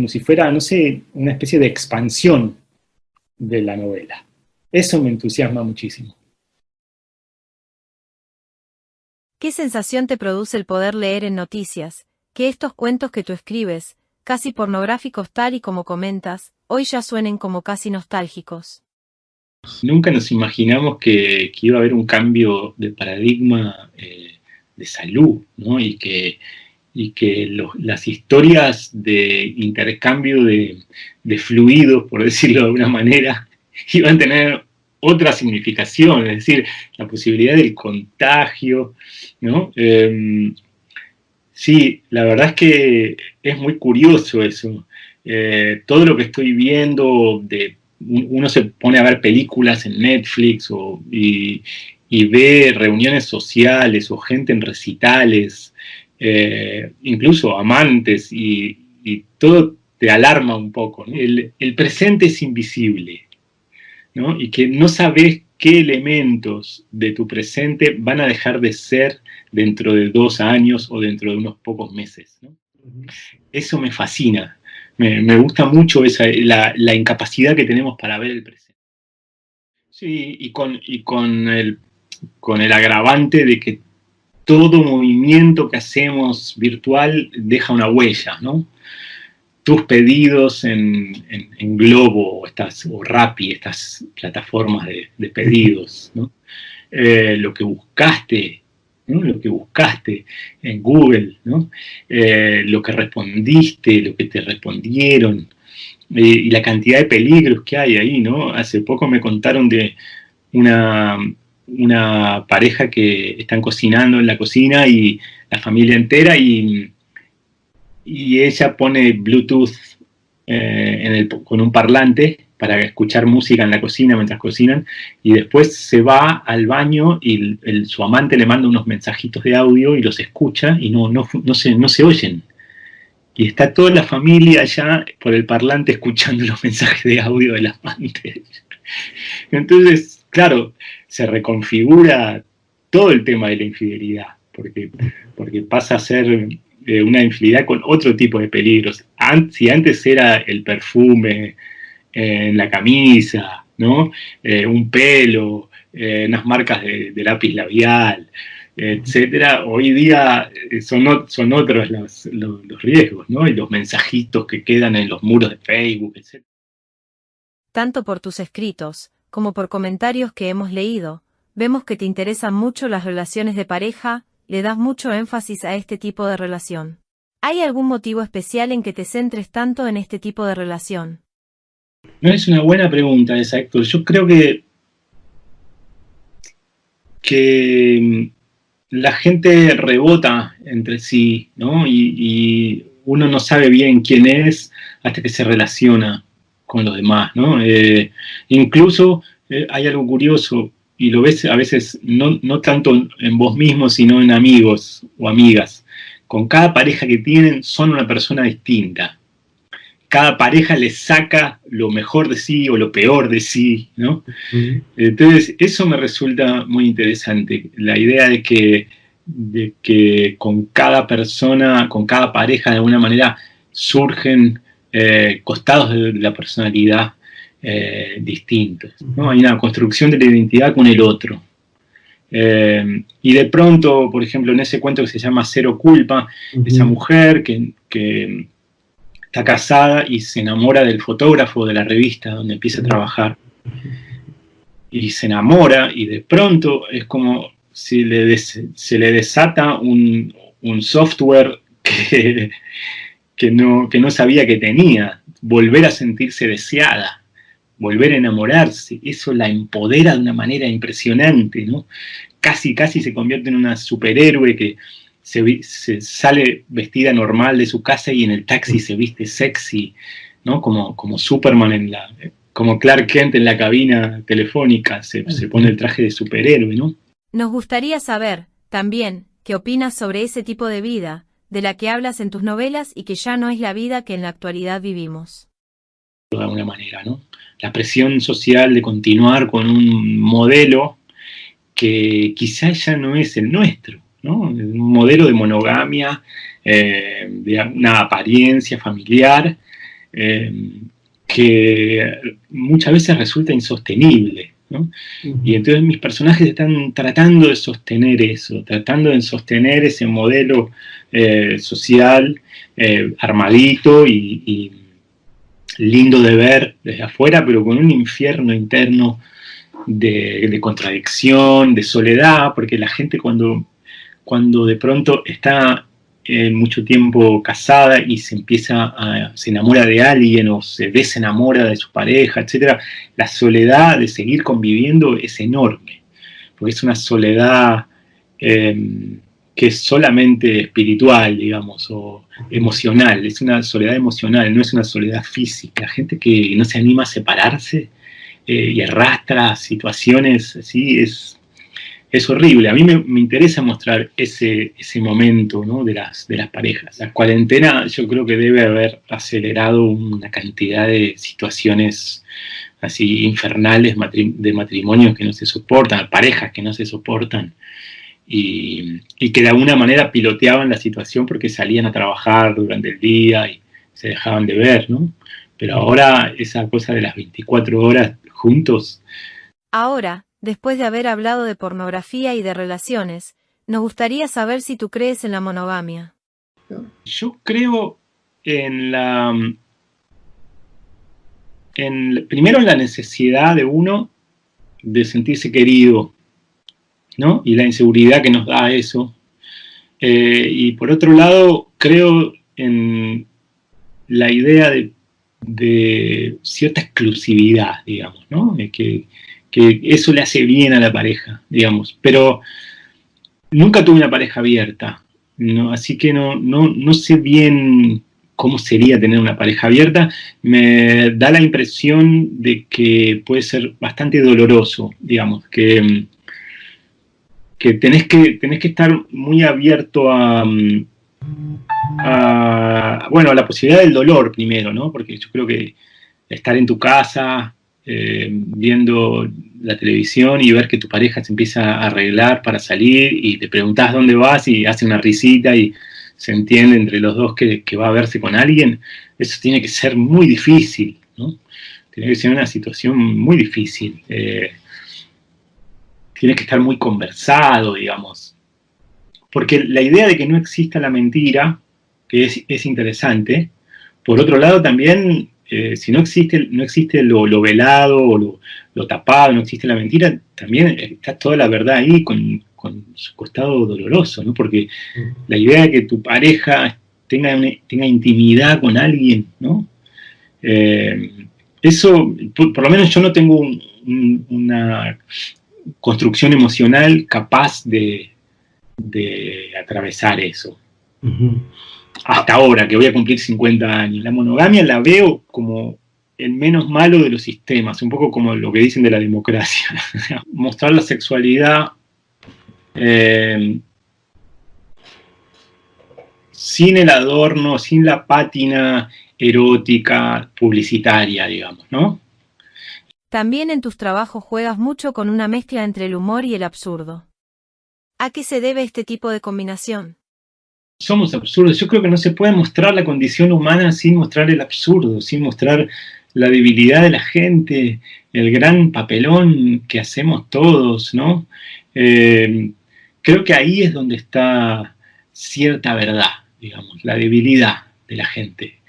[SPEAKER 5] si fuera, no sé, una especie de expansión de la novela. Eso me entusiasma muchísimo.
[SPEAKER 4] ¿Qué sensación te produce el poder leer en noticias que estos cuentos que tú escribes, casi pornográficos tal y como comentas, hoy ya suenen como casi nostálgicos?
[SPEAKER 5] Nunca nos imaginamos que iba a haber un cambio de paradigma de salud, ¿no? Y que las historias de intercambio de fluidos, por decirlo de alguna manera, iban a tener otra significación, es decir, la posibilidad del contagio, ¿no? Sí, la verdad es que es muy curioso eso. Todo lo que estoy viendo, uno se pone a ver películas en Netflix y ve reuniones sociales o gente en recitales, incluso amantes, y todo te alarma un poco, ¿no? El presente es invisible, ¿no? Y que no sabes qué elementos de tu presente van a dejar de ser dentro de 2 años o dentro de unos pocos meses, ¿no? Eso me fascina. Me gusta mucho la incapacidad que tenemos para ver el presente. Sí, y con el agravante de que todo movimiento que hacemos virtual deja una huella, ¿no? Tus pedidos en Globo o Rappi, estas plataformas de pedidos, ¿no? Lo que buscaste, ¿no? Lo que buscaste en Google, ¿no? Lo que respondiste, lo que te respondieron, y la cantidad de peligros que hay ahí, ¿no? Hace poco me contaron de una pareja que están cocinando en la cocina, y la familia entera, y ella pone Bluetooth con un parlante para escuchar música en la cocina mientras cocinan, y después se va al baño y su amante le manda unos mensajitos de audio y los escucha, y no se oyen. Y está toda la familia allá por el parlante escuchando los mensajes de audio del amante. Entonces, claro, se reconfigura todo el tema de la infidelidad, porque pasa a ser una infidelidad con otro tipo de peligros. Si antes era el perfume en la camisa, ¿no? Un pelo, unas marcas de lápiz labial, etcétera, hoy día son otros los riesgos, ¿no? Y los mensajitos que quedan en los muros de Facebook, etcétera.
[SPEAKER 4] tanto por tus escritos, como por comentarios que hemos leído, vemos que te interesan mucho las relaciones de pareja, le das mucho énfasis a este tipo de relación. ¿Hay algún motivo especial en que te centres tanto en este tipo de relación?
[SPEAKER 5] No, es una buena pregunta esa, Héctor. Yo creo que la gente rebota entre sí, ¿no? Y uno no sabe bien quién es hasta que se relaciona con los demás, ¿no? Incluso hay algo curioso, y lo ves a veces no tanto en vos mismo, sino en amigos o amigas. Con cada pareja que tienen son una persona distinta. Cada pareja les saca lo mejor de sí o lo peor de sí, ¿no? Entonces, eso me resulta muy interesante, la idea de que con cada persona, con cada pareja, de alguna manera surgen costados de la personalidad distintos, ¿no? Hay una construcción de la identidad con el otro. Y de pronto, por ejemplo, en ese cuento que se llama Cero Culpa, esa mujer que está casada y se enamora del fotógrafo de la revista donde empieza a trabajar. Y se enamora y de pronto es como si se le desata un software que no sabía que tenía. Volver a sentirse deseada, volver a enamorarse, eso la empodera de una manera impresionante, ¿no? Casi se convierte en una superhéroe que se sale vestida normal de su casa y en el taxi se viste sexy, ¿no? Como Superman como Clark Kent en la cabina telefónica, se pone el traje de superhéroe, ¿no?
[SPEAKER 4] Nos gustaría saber, también, qué opinas sobre ese tipo de vida, de la que hablas en tus novelas y que ya no es la vida que en la actualidad vivimos.
[SPEAKER 5] De alguna manera, ¿no? La presión social de continuar con un modelo que quizás ya no es el nuestro, ¿no? Un modelo de monogamia, de una apariencia familiar, que muchas veces resulta insostenible, ¿no? Y entonces mis personajes están tratando de sostener eso, tratando de sostener ese modelo social armadito y lindo de ver desde afuera, pero con un infierno interno de contradicción, de soledad, porque la gente cuando de pronto está mucho tiempo casada y se enamora de alguien o se desenamora de su pareja, etc., la soledad de seguir conviviendo es enorme, porque es una soledad que es solamente espiritual, digamos, o emocional, es una soledad emocional, no es una soledad física. Gente que no se anima a separarse y arrastra situaciones así, es horrible. A mí me interesa mostrar ese momento, ¿no? de las parejas. La cuarentena yo creo que debe haber acelerado una cantidad de situaciones así infernales de matrimonios que no se soportan, parejas que no se soportan, y que de alguna manera piloteaban la situación porque salían a trabajar durante el día y se dejaban de ver, ¿no? Pero ahora esa cosa de las 24 horas juntos.
[SPEAKER 4] Ahora, después de haber hablado de pornografía y de relaciones, nos gustaría saber si tú crees en la monogamia.
[SPEAKER 5] Yo creo primero en la necesidad de uno de sentirse querido, ¿no? Y la inseguridad que nos da eso. Y por otro lado, creo en la idea de cierta exclusividad, digamos, ¿no? Que eso le hace bien a la pareja, digamos. Pero nunca tuve una pareja abierta, ¿no? Así que no sé bien cómo sería tener una pareja abierta. Me da la impresión de que puede ser bastante doloroso, digamos, que tenés que estar muy abierto a la posibilidad del dolor primero, ¿no? Porque yo creo que estar en tu casa viendo la televisión y ver que tu pareja se empieza a arreglar para salir y te preguntás dónde vas y hace una risita y se entiende entre los dos que va a verse con alguien, eso tiene que ser muy difícil, ¿no? Tiene que ser una situación muy difícil. Tiene que estar muy conversado, digamos. Porque la idea de que no exista la mentira, que es interesante, por otro lado también si no existe lo velado o lo tapado, no existe la mentira, también está toda la verdad ahí con su costado doloroso, ¿no? Porque la idea de que tu pareja tenga intimidad con alguien, ¿no? Eso, por lo menos yo no tengo una construcción emocional capaz de atravesar eso. Hasta ahora, que voy a cumplir 50 años. La monogamia la veo como el menos malo de los sistemas, un poco como lo que dicen de la democracia. Mostrar la sexualidad sin el adorno, sin la pátina erótica, publicitaria, digamos, ¿no?
[SPEAKER 4] También en tus trabajos juegas mucho con una mezcla entre el humor y el absurdo. ¿A qué se debe este tipo de combinación?
[SPEAKER 5] Somos absurdos. Yo creo que no se puede mostrar la condición humana sin mostrar el absurdo, sin mostrar la debilidad de la gente, el gran papelón que hacemos todos, ¿no? Creo que ahí es donde está cierta verdad, digamos, la debilidad de la gente.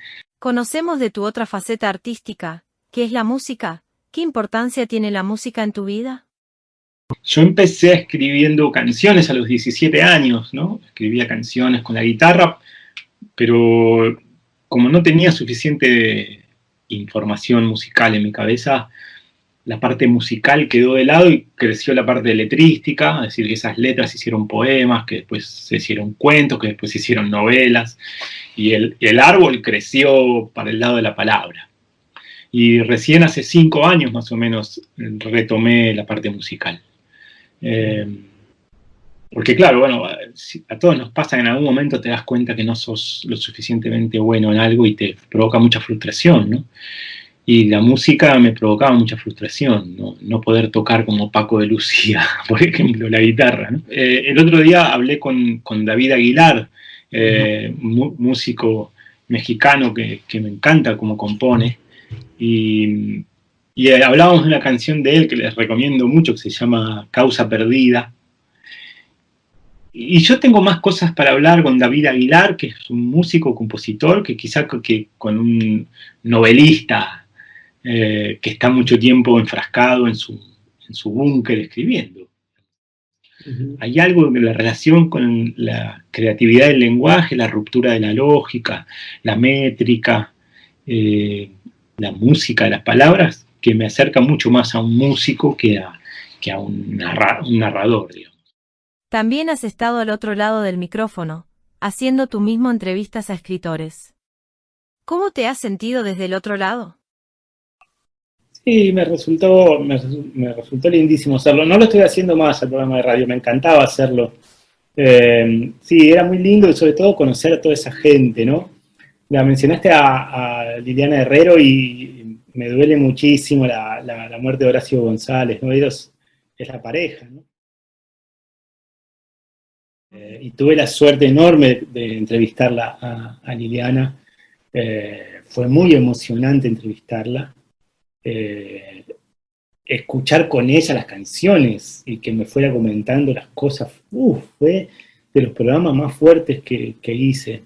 [SPEAKER 4] Conocemos de tu otra faceta artística, que es la música. ¿Qué importancia tiene la música en tu vida?
[SPEAKER 5] Yo empecé escribiendo canciones a los 17 años, ¿no? Escribía canciones con la guitarra, pero como no tenía suficiente información musical en mi cabeza, la parte musical quedó de lado y creció la parte letrística, es decir, que esas letras se hicieron poemas, que después se hicieron cuentos, que después se hicieron novelas, y el árbol creció para el lado de la palabra. Y recién hace 5 años más o menos retomé la parte musical. Porque claro, bueno, a todos nos pasa que en algún momento te das cuenta que no sos lo suficientemente bueno en algo y te provoca mucha frustración, ¿no? Y la música me provocaba mucha frustración, no poder tocar como Paco de Lucía, por ejemplo, la guitarra, ¿no? El otro día hablé con David Aguilar, músico mexicano que me encanta cómo compone, y hablábamos de una canción de él que les recomiendo mucho, que se llama Causa Perdida. Y yo tengo más cosas para hablar con David Aguilar, que es un músico, compositor, que quizá que con un novelista que está mucho tiempo enfrascado en su búnker escribiendo. Hay algo en la relación con la creatividad del lenguaje, la ruptura de la lógica, la métrica, la música de las palabras, que me acerca mucho más a un músico que a un narrador, digamos.
[SPEAKER 4] También has estado al otro lado del micrófono, haciendo tú mismo entrevistas a escritores. ¿Cómo te has sentido desde el otro lado?
[SPEAKER 5] Sí, me resultó lindísimo hacerlo. No lo estoy haciendo más al programa de radio, me encantaba hacerlo. Sí, era muy lindo y sobre todo conocer a toda esa gente, ¿no? La mencionaste a Liliana Herrero y me duele muchísimo la muerte de Horacio González, ¿no? Ellos es la pareja, ¿no? Y tuve la suerte enorme de entrevistarla a Liliana. Fue muy emocionante entrevistarla. Escuchar con ella las canciones y que me fuera comentando las cosas, fue de los programas más fuertes que hice.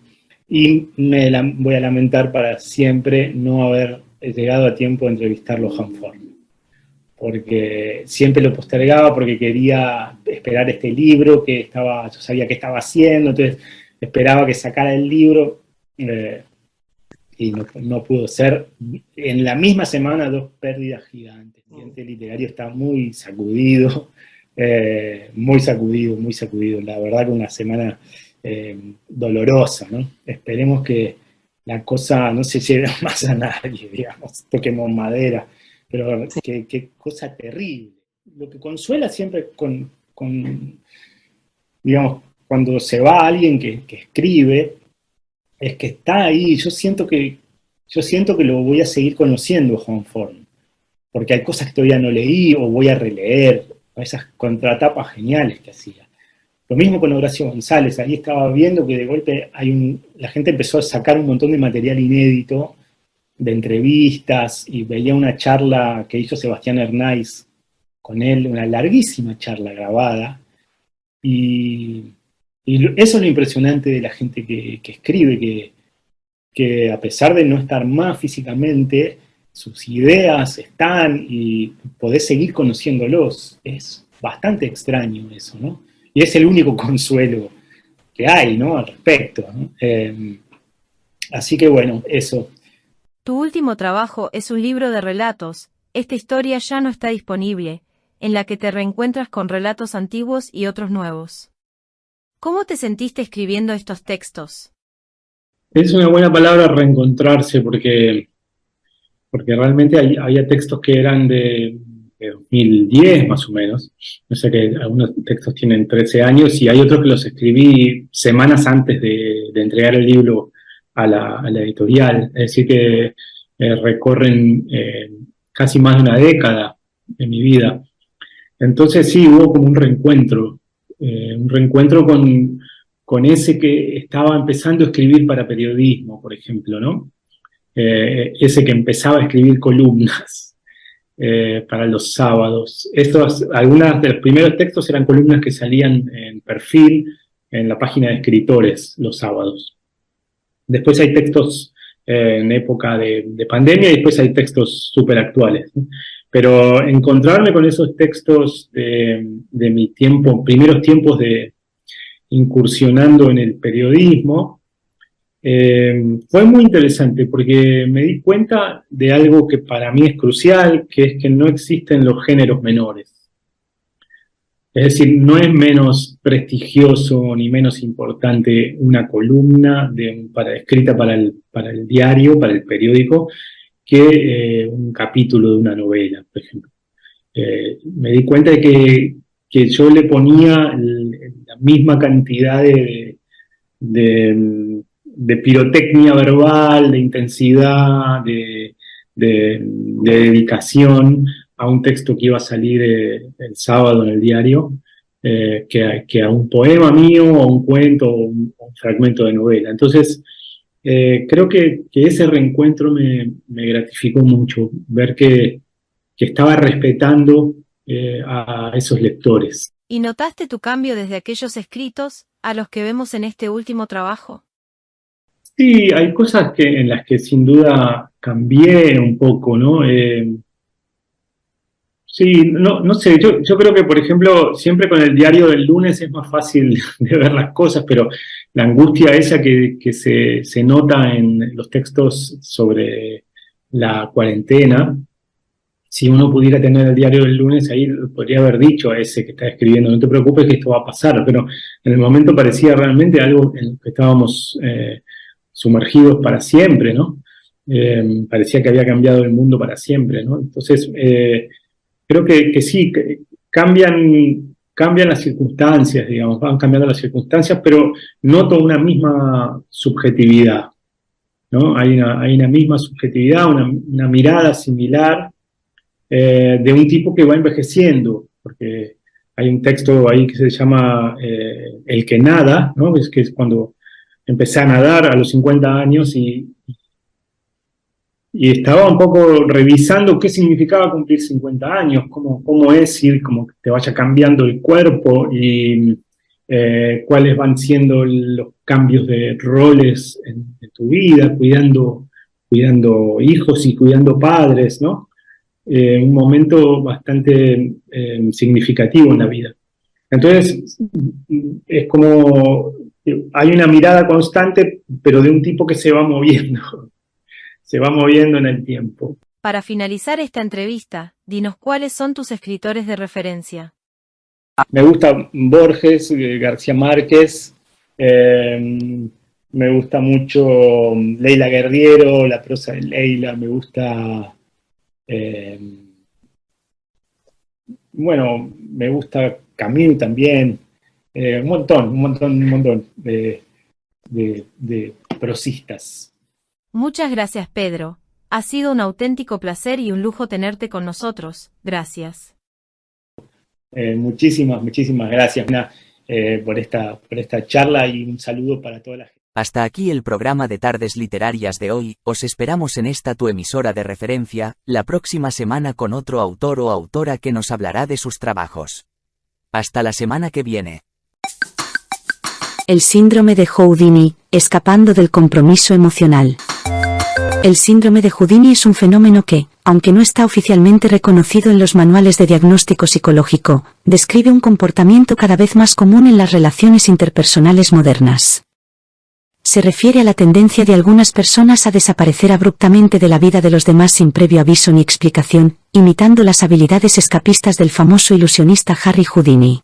[SPEAKER 5] Y voy a lamentar para siempre no haber llegado a tiempo de entrevistarlo a Hanford, porque siempre lo postergaba porque quería esperar este libro yo sabía que estaba haciendo, entonces esperaba que sacara el libro, y no pudo ser. En la misma semana, 2 pérdidas gigantes. El ambiente literario está muy sacudido, muy sacudido. La verdad que una semana dolorosa, ¿no? Esperemos que la cosa no se lleve más a nadie, digamos, toquemos madera, pero qué cosa terrible. Lo que consuela siempre digamos, cuando se va alguien que escribe, es que está ahí. Yo siento que lo voy a seguir conociendo, Juan Forn, porque hay cosas que todavía no leí o voy a releer, esas contratapas geniales que hacía. Lo mismo con Horacio González, ahí estaba viendo que de golpe la gente empezó a sacar un montón de material inédito, de entrevistas, y veía una charla que hizo Sebastián Hernáiz con él, una larguísima charla grabada, y eso es lo impresionante de la gente que escribe, que a pesar de no estar más físicamente, sus ideas están y podés seguir conociéndolos. Es bastante extraño eso, ¿no? Y es el único consuelo que hay, ¿no?, al respecto, ¿no? Así que bueno, eso.
[SPEAKER 4] Tu último trabajo es un libro de relatos. Esta historia ya no está disponible, en la que te reencuentras con relatos antiguos y otros nuevos. ¿Cómo te sentiste escribiendo estos textos?
[SPEAKER 5] Es una buena palabra reencontrarse, porque realmente había textos que eran de 2010 más o menos. O sea que algunos textos tienen 13 años y hay otros que los escribí semanas antes de entregar el libro a la editorial. Es decir que recorren casi más de una década en mi vida. Entonces sí, hubo como un reencuentro con ese que estaba empezando a escribir para periodismo, por ejemplo, ¿no? Ese que empezaba a escribir columnas para los sábados. Algunos de los primeros textos eran columnas que salían en Perfil, en la página de escritores, los sábados. Después hay textos en época de pandemia y después hay textos súper actuales, ¿no? Pero encontrarme con esos textos de mi tiempo, primeros tiempos de incursionando en el periodismo, fue muy interesante porque me di cuenta de algo que para mí es crucial, que es que no existen los géneros menores. Es decir, no es menos prestigioso ni menos importante una columna escrita para el diario, para el periódico, que un capítulo de una novela, por ejemplo. Me di cuenta de que yo le ponía la misma cantidad de pirotecnia verbal, de intensidad, de dedicación a un texto que iba a salir el sábado en el diario, que a un poema mío, o un cuento, o un fragmento de novela. Entonces, creo que ese reencuentro me gratificó mucho, ver que estaba respetando a esos lectores.
[SPEAKER 4] ¿Y notaste tu cambio desde aquellos escritos a los que vemos en este último trabajo?
[SPEAKER 5] Sí, hay cosas en las que sin duda cambié un poco, ¿no? Sí, no sé, yo creo que, por ejemplo, siempre con el diario del lunes es más fácil de ver las cosas, pero la angustia esa que se nota en los textos sobre la cuarentena, si uno pudiera tener el diario del lunes, ahí podría haber dicho a ese que está escribiendo, no te preocupes que esto va a pasar, pero en el momento parecía realmente algo en lo que estábamos sumergidos para siempre, ¿no? Parecía que había cambiado el mundo para siempre, ¿no? Entonces, creo que sí, que cambian las circunstancias, digamos, van cambiando las circunstancias, pero noto una misma subjetividad, ¿no? Hay una misma subjetividad, una mirada similar de un tipo que va envejeciendo, porque hay un texto ahí que se llama El que nada, ¿no? Que es cuando empecé a nadar a los 50 años y estaba un poco revisando qué significaba cumplir 50 años, cómo es ir, como que te vaya cambiando el cuerpo y cuáles van siendo los cambios de roles en tu vida, cuidando hijos y cuidando padres, ¿no? Un momento bastante significativo en la vida. Entonces, es como, hay una mirada constante, pero de un tipo que se va moviendo en el tiempo.
[SPEAKER 4] Para finalizar esta entrevista, dinos cuáles son tus escritores de referencia.
[SPEAKER 5] Me gusta Borges, García Márquez, me gusta mucho Leila Guerriero, la prosa de Leila, me gusta, me gusta Camus también, un montón de prosistas.
[SPEAKER 4] Muchas gracias, Pedro. Ha sido un auténtico placer y un lujo tenerte con nosotros. Gracias.
[SPEAKER 5] Muchísimas gracias por esta charla y un saludo para toda la gente.
[SPEAKER 2] Hasta aquí el programa de Tardes Literarias de hoy. Os esperamos en esta tu emisora de referencia, la próxima semana con otro autor o autora que nos hablará de sus trabajos. Hasta la semana que viene.
[SPEAKER 6] El síndrome de Houdini, escapando del compromiso emocional. El síndrome de Houdini es un fenómeno que, aunque no está oficialmente reconocido en los manuales de diagnóstico psicológico, describe un comportamiento cada vez más común en las relaciones interpersonales modernas. Se refiere a la tendencia de algunas personas a desaparecer abruptamente de la vida de los demás sin previo aviso ni explicación, imitando las habilidades escapistas del famoso ilusionista Harry Houdini.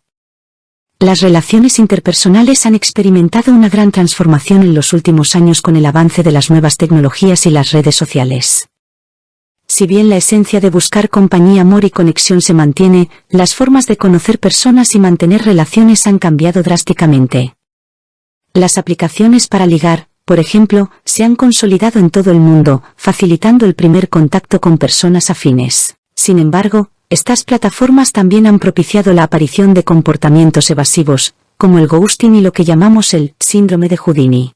[SPEAKER 6] Las relaciones interpersonales han experimentado una gran transformación en los últimos años con el avance de las nuevas tecnologías y las redes sociales. Si bien la esencia de buscar compañía, amor y conexión se mantiene, las formas de conocer personas y mantener relaciones han cambiado drásticamente. Las aplicaciones para ligar, por ejemplo, se han consolidado en todo el mundo, facilitando el primer contacto con personas afines. Sin embargo, estas plataformas también han propiciado la aparición de comportamientos evasivos, como el ghosting y lo que llamamos el síndrome de Houdini.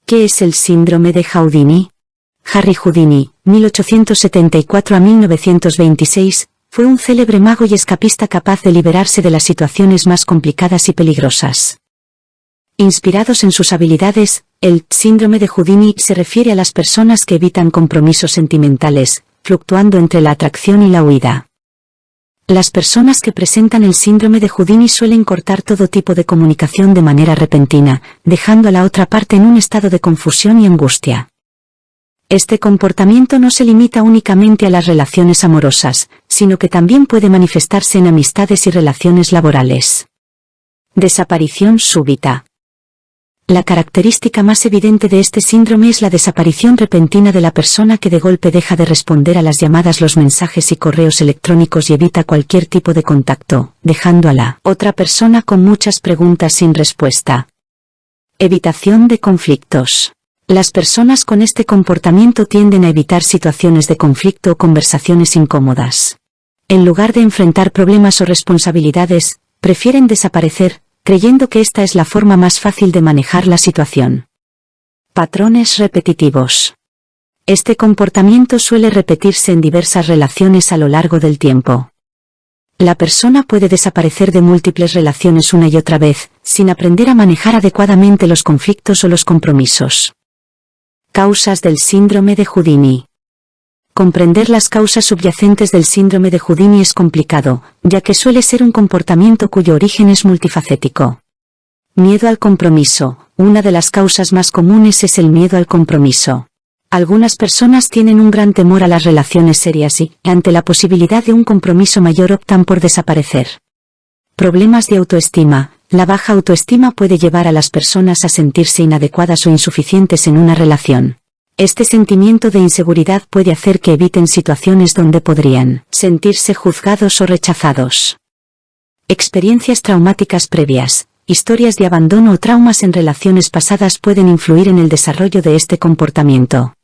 [SPEAKER 6] ¿Qué es el síndrome de Houdini? Harry Houdini, 1874 a 1926, fue un célebre mago y escapista capaz de liberarse de las situaciones más complicadas y peligrosas. Inspirados en sus habilidades, el síndrome de Houdini se refiere a las personas que evitan compromisos sentimentales, fluctuando entre la atracción y la huida. Las personas que presentan el síndrome de Houdini suelen cortar todo tipo de comunicación de manera repentina, dejando a la otra parte en un estado de confusión y angustia. Este comportamiento no se limita únicamente a las relaciones amorosas, sino que también puede manifestarse en amistades y relaciones laborales. Desaparición súbita. La característica más evidente de este síndrome es la desaparición repentina de la persona que de golpe deja de responder a las llamadas, los mensajes y correos electrónicos y evita cualquier tipo de contacto, dejando a la otra persona con muchas preguntas sin respuesta. Evitación de conflictos. Las personas con este comportamiento tienden a evitar situaciones de conflicto o conversaciones incómodas. En lugar de enfrentar problemas o responsabilidades, prefieren desaparecer, creyendo que esta es la forma más fácil de manejar la situación. Patrones repetitivos. Este comportamiento suele repetirse en diversas relaciones a lo largo del tiempo. La persona puede desaparecer de múltiples relaciones una y otra vez, sin aprender a manejar adecuadamente los conflictos o los compromisos. Causas del síndrome de Houdini. Comprender las causas subyacentes del síndrome de Houdini es complicado, ya que suele ser un comportamiento cuyo origen es multifacético. Miedo al compromiso. Una de las causas más comunes es el miedo al compromiso. Algunas personas tienen un gran temor a las relaciones serias y, ante la posibilidad de un compromiso mayor, optan por desaparecer. Problemas de autoestima. La baja autoestima puede llevar a las personas a sentirse inadecuadas o insuficientes en una relación. Este sentimiento de inseguridad puede hacer que eviten situaciones donde podrían sentirse juzgados o rechazados. Experiencias traumáticas previas. Historias de abandono o traumas en relaciones pasadas pueden influir en el desarrollo de este comportamiento.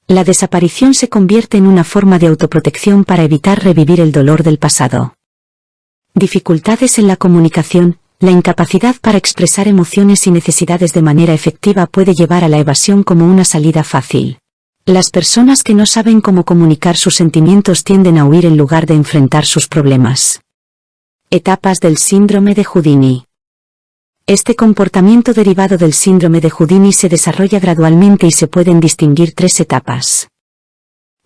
[SPEAKER 6] La desaparición se convierte en una forma de autoprotección para evitar revivir el dolor del pasado. Dificultades en la comunicación. La incapacidad para expresar emociones y necesidades de manera efectiva puede llevar a la evasión como una salida fácil. Las personas que no saben cómo comunicar sus sentimientos tienden a huir en lugar de enfrentar sus problemas. Etapas del síndrome de Houdini. Este comportamiento derivado del síndrome de Houdini se desarrolla gradualmente y se pueden distinguir 3 etapas.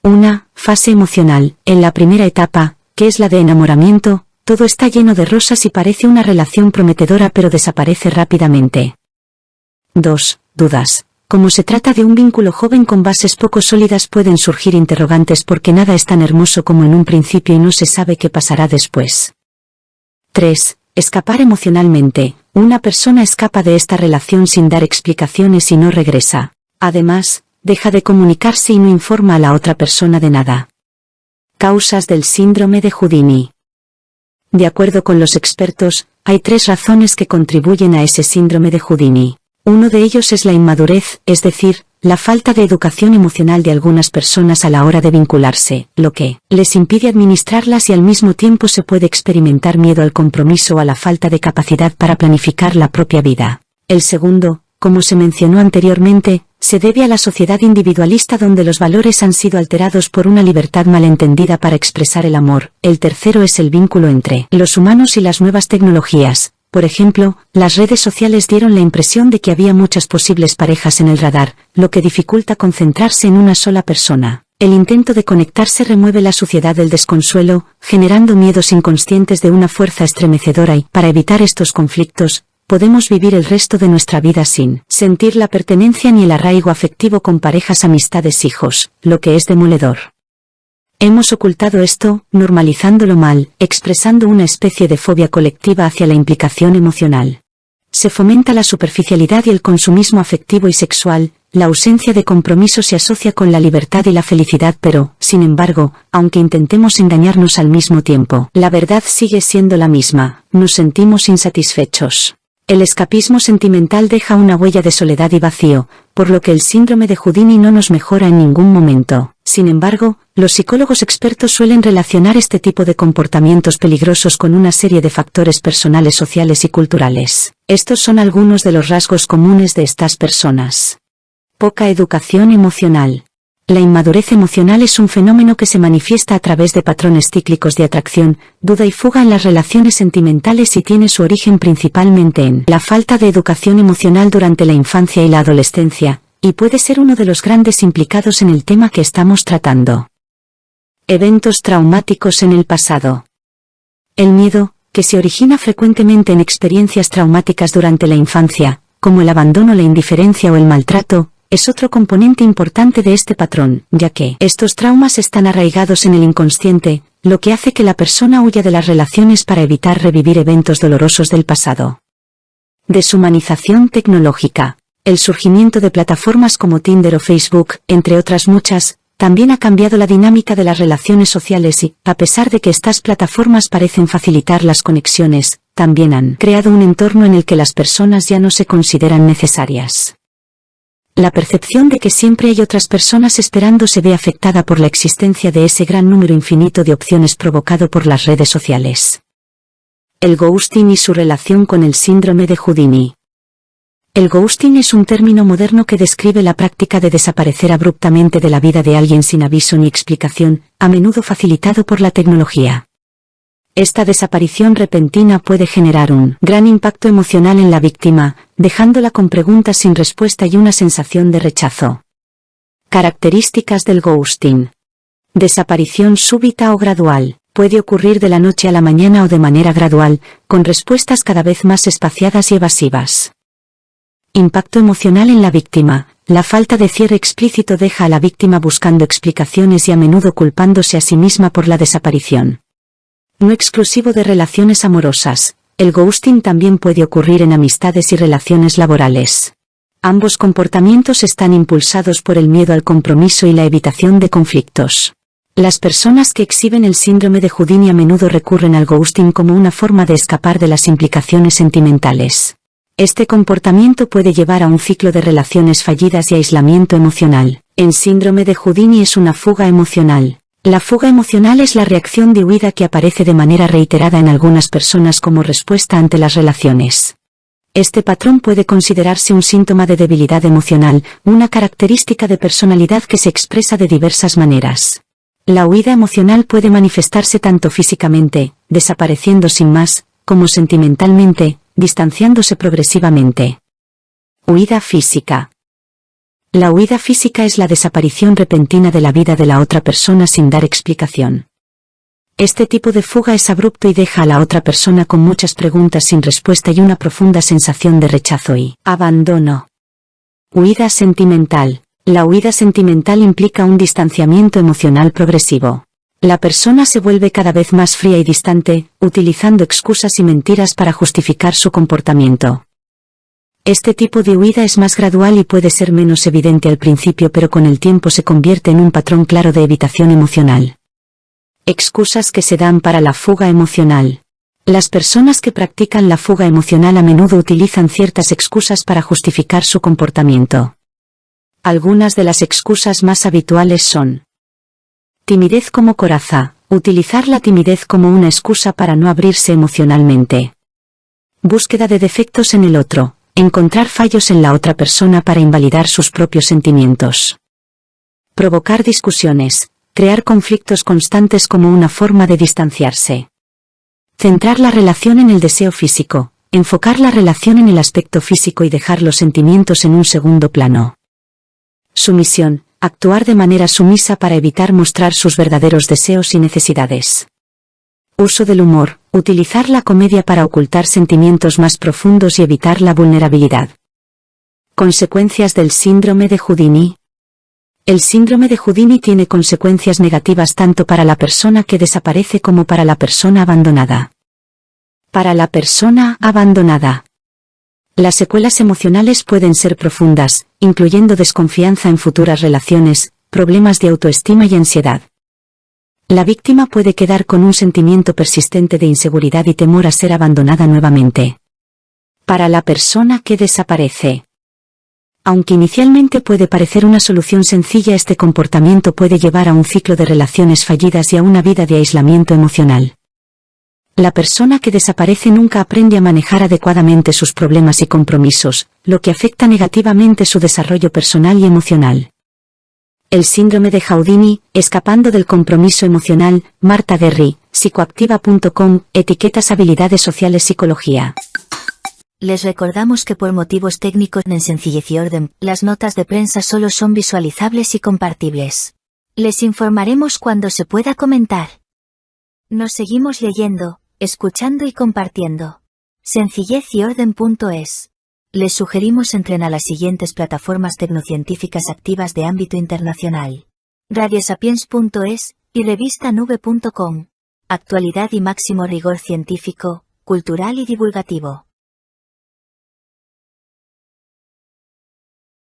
[SPEAKER 6] 1. Fase emocional. En la primera etapa, que es la de enamoramiento, todo está lleno de rosas y parece una relación prometedora, pero desaparece rápidamente. 2. Dudas. Como se trata de un vínculo joven con bases poco sólidas, pueden surgir interrogantes porque nada es tan hermoso como en un principio y no se sabe qué pasará después. 3. Escapar emocionalmente. Una persona escapa de esta relación sin dar explicaciones y no regresa. Además, deja de comunicarse y no informa a la otra persona de nada. Causas del síndrome de Houdini. De acuerdo con los expertos, hay 3 razones que contribuyen a ese síndrome de Houdini. Uno de ellos es la inmadurez, es decir, la falta de educación emocional de algunas personas a la hora de vincularse, lo que les impide administrarlas, y al mismo tiempo se puede experimentar miedo al compromiso o a la falta de capacidad para planificar la propia vida. El segundo, como se mencionó anteriormente, se debe a la sociedad individualista donde los valores han sido alterados por una libertad malentendida para expresar el amor. El tercero es el vínculo entre los humanos y las nuevas tecnologías, Por ejemplo, las redes sociales dieron la impresión de que había muchas posibles parejas en el radar, lo que dificulta concentrarse en una sola persona. El intento de conectarse remueve la suciedad del desconsuelo, generando miedos inconscientes de una fuerza estremecedora y, para evitar estos conflictos, podemos vivir el resto de nuestra vida sin sentir la pertenencia ni el arraigo afectivo con parejas, amistades, hijos, lo que es demoledor. Hemos ocultado esto, normalizándolo mal, expresando una especie de fobia colectiva hacia la implicación emocional. Se fomenta la superficialidad y el consumismo afectivo y sexual, la ausencia de compromiso se asocia con la libertad y la felicidad, pero, sin embargo, aunque intentemos engañarnos al mismo tiempo, la verdad sigue siendo la misma, nos sentimos insatisfechos. El escapismo sentimental deja una huella de soledad y vacío, por lo que el síndrome de Houdini no nos mejora en ningún momento. Sin embargo, los psicólogos expertos suelen relacionar este tipo de comportamientos peligrosos con una serie de factores personales, sociales y culturales. Estos son algunos de los rasgos comunes de estas personas. Poca educación emocional. La inmadurez emocional es un fenómeno que se manifiesta a través de patrones cíclicos de atracción, duda y fuga en las relaciones sentimentales y tiene su origen principalmente en la falta de educación emocional durante la infancia y la adolescencia, y puede ser uno de los grandes implicados en el tema que estamos tratando. Eventos traumáticos en el pasado. El miedo, que se origina frecuentemente en experiencias traumáticas durante la infancia, como el abandono, la indiferencia o el maltrato, es otro componente importante de este patrón, ya que estos traumas están arraigados en el inconsciente, lo que hace que la persona huya de las relaciones para evitar revivir eventos dolorosos del pasado. Deshumanización tecnológica. El surgimiento de plataformas como Tinder o Facebook, entre otras muchas, también ha cambiado la dinámica de las relaciones sociales y, a pesar de que estas plataformas parecen facilitar las conexiones, también han creado un entorno en el que las personas ya no se consideran necesarias. La percepción de que siempre hay otras personas esperando se ve afectada por la existencia de ese gran número infinito de opciones provocado por las redes sociales. El ghosting y su relación con el síndrome de Houdini. El ghosting es un término moderno que describe la práctica de desaparecer abruptamente de la vida de alguien sin aviso ni explicación, a menudo facilitado por la tecnología. Esta desaparición repentina puede generar un gran impacto emocional en la víctima, dejándola con preguntas sin respuesta y una sensación de rechazo. Características del ghosting. Desaparición súbita o gradual. Puede ocurrir de la noche a la mañana o de manera gradual, con respuestas cada vez más espaciadas y evasivas. Impacto emocional en la víctima. La falta de cierre explícito deja a la víctima buscando explicaciones y a menudo culpándose a sí misma por la desaparición. No exclusivo de relaciones amorosas, el ghosting también puede ocurrir en amistades y relaciones laborales. Ambos comportamientos están impulsados por el miedo al compromiso y la evitación de conflictos. Las personas que exhiben el síndrome de Houdini a menudo recurren al ghosting como una forma de escapar de las implicaciones sentimentales. Este comportamiento puede llevar a un ciclo de relaciones fallidas y aislamiento emocional. El síndrome de Houdini es una fuga emocional. La fuga emocional es la reacción de huida que aparece de manera reiterada en algunas personas como respuesta ante las relaciones. Este patrón puede considerarse un síntoma de debilidad emocional, una característica de personalidad que se expresa de diversas maneras. La huida emocional puede manifestarse tanto físicamente, desapareciendo sin más, como sentimentalmente, distanciándose progresivamente. Huida física. La huida física es la desaparición repentina de la vida de la otra persona sin dar explicación. Este tipo de fuga es abrupto y deja a la otra persona con muchas preguntas sin respuesta y una profunda sensación de rechazo y abandono. Huida sentimental. La huida sentimental implica un distanciamiento emocional progresivo. La persona se vuelve cada vez más fría y distante, utilizando excusas y mentiras para justificar su comportamiento. Este tipo de huida es más gradual y puede ser menos evidente al principio, pero con el tiempo se convierte en un patrón claro de evitación emocional. Excusas que se dan para la fuga emocional. Las personas que practican la fuga emocional a menudo utilizan ciertas excusas para justificar su comportamiento. Algunas de las excusas más habituales son: timidez como coraza. Utilizar la timidez como una excusa para no abrirse emocionalmente. Búsqueda de defectos en el otro. Encontrar fallos en la otra persona para invalidar sus propios sentimientos. Provocar discusiones. Crear conflictos constantes como una forma de distanciarse. Centrar la relación en el deseo físico. enfocar la relación en el aspecto físico y dejar los sentimientos en un segundo plano. Sumisión, actuar de manera sumisa para evitar mostrar sus verdaderos deseos y necesidades. Uso del humor, utilizar la comedia para ocultar sentimientos más profundos y evitar la vulnerabilidad. Consecuencias del síndrome de Houdini. El síndrome de Houdini tiene consecuencias negativas tanto para la persona que desaparece como para la persona abandonada. Para la persona abandonada, las secuelas emocionales pueden ser profundas, incluyendo desconfianza en futuras relaciones, problemas de autoestima y ansiedad. La víctima puede quedar con un sentimiento persistente de inseguridad y temor a ser abandonada nuevamente. Para la persona que desaparece, aunque inicialmente puede parecer una solución sencilla, este comportamiento puede llevar a un ciclo de relaciones fallidas y a una vida de aislamiento emocional. La persona que desaparece nunca aprende a manejar adecuadamente sus problemas y compromisos, lo que afecta negativamente su desarrollo personal y emocional. El síndrome de Houdini, escapando del compromiso emocional, Marta Guerri, psicoactiva.com, etiquetas habilidades sociales psicología.
[SPEAKER 7] Les recordamos que por motivos técnicos en Sencillez y Orden, las notas de prensa solo son visualizables y compartibles. Les informaremos cuando se pueda comentar. Nos seguimos leyendo, escuchando y compartiendo. sencillezYorden.es. Les sugerimos entren a las siguientes plataformas tecnocientíficas activas de ámbito internacional: radiosapiens.es y revistanube.com. Actualidad y máximo rigor científico, cultural y divulgativo.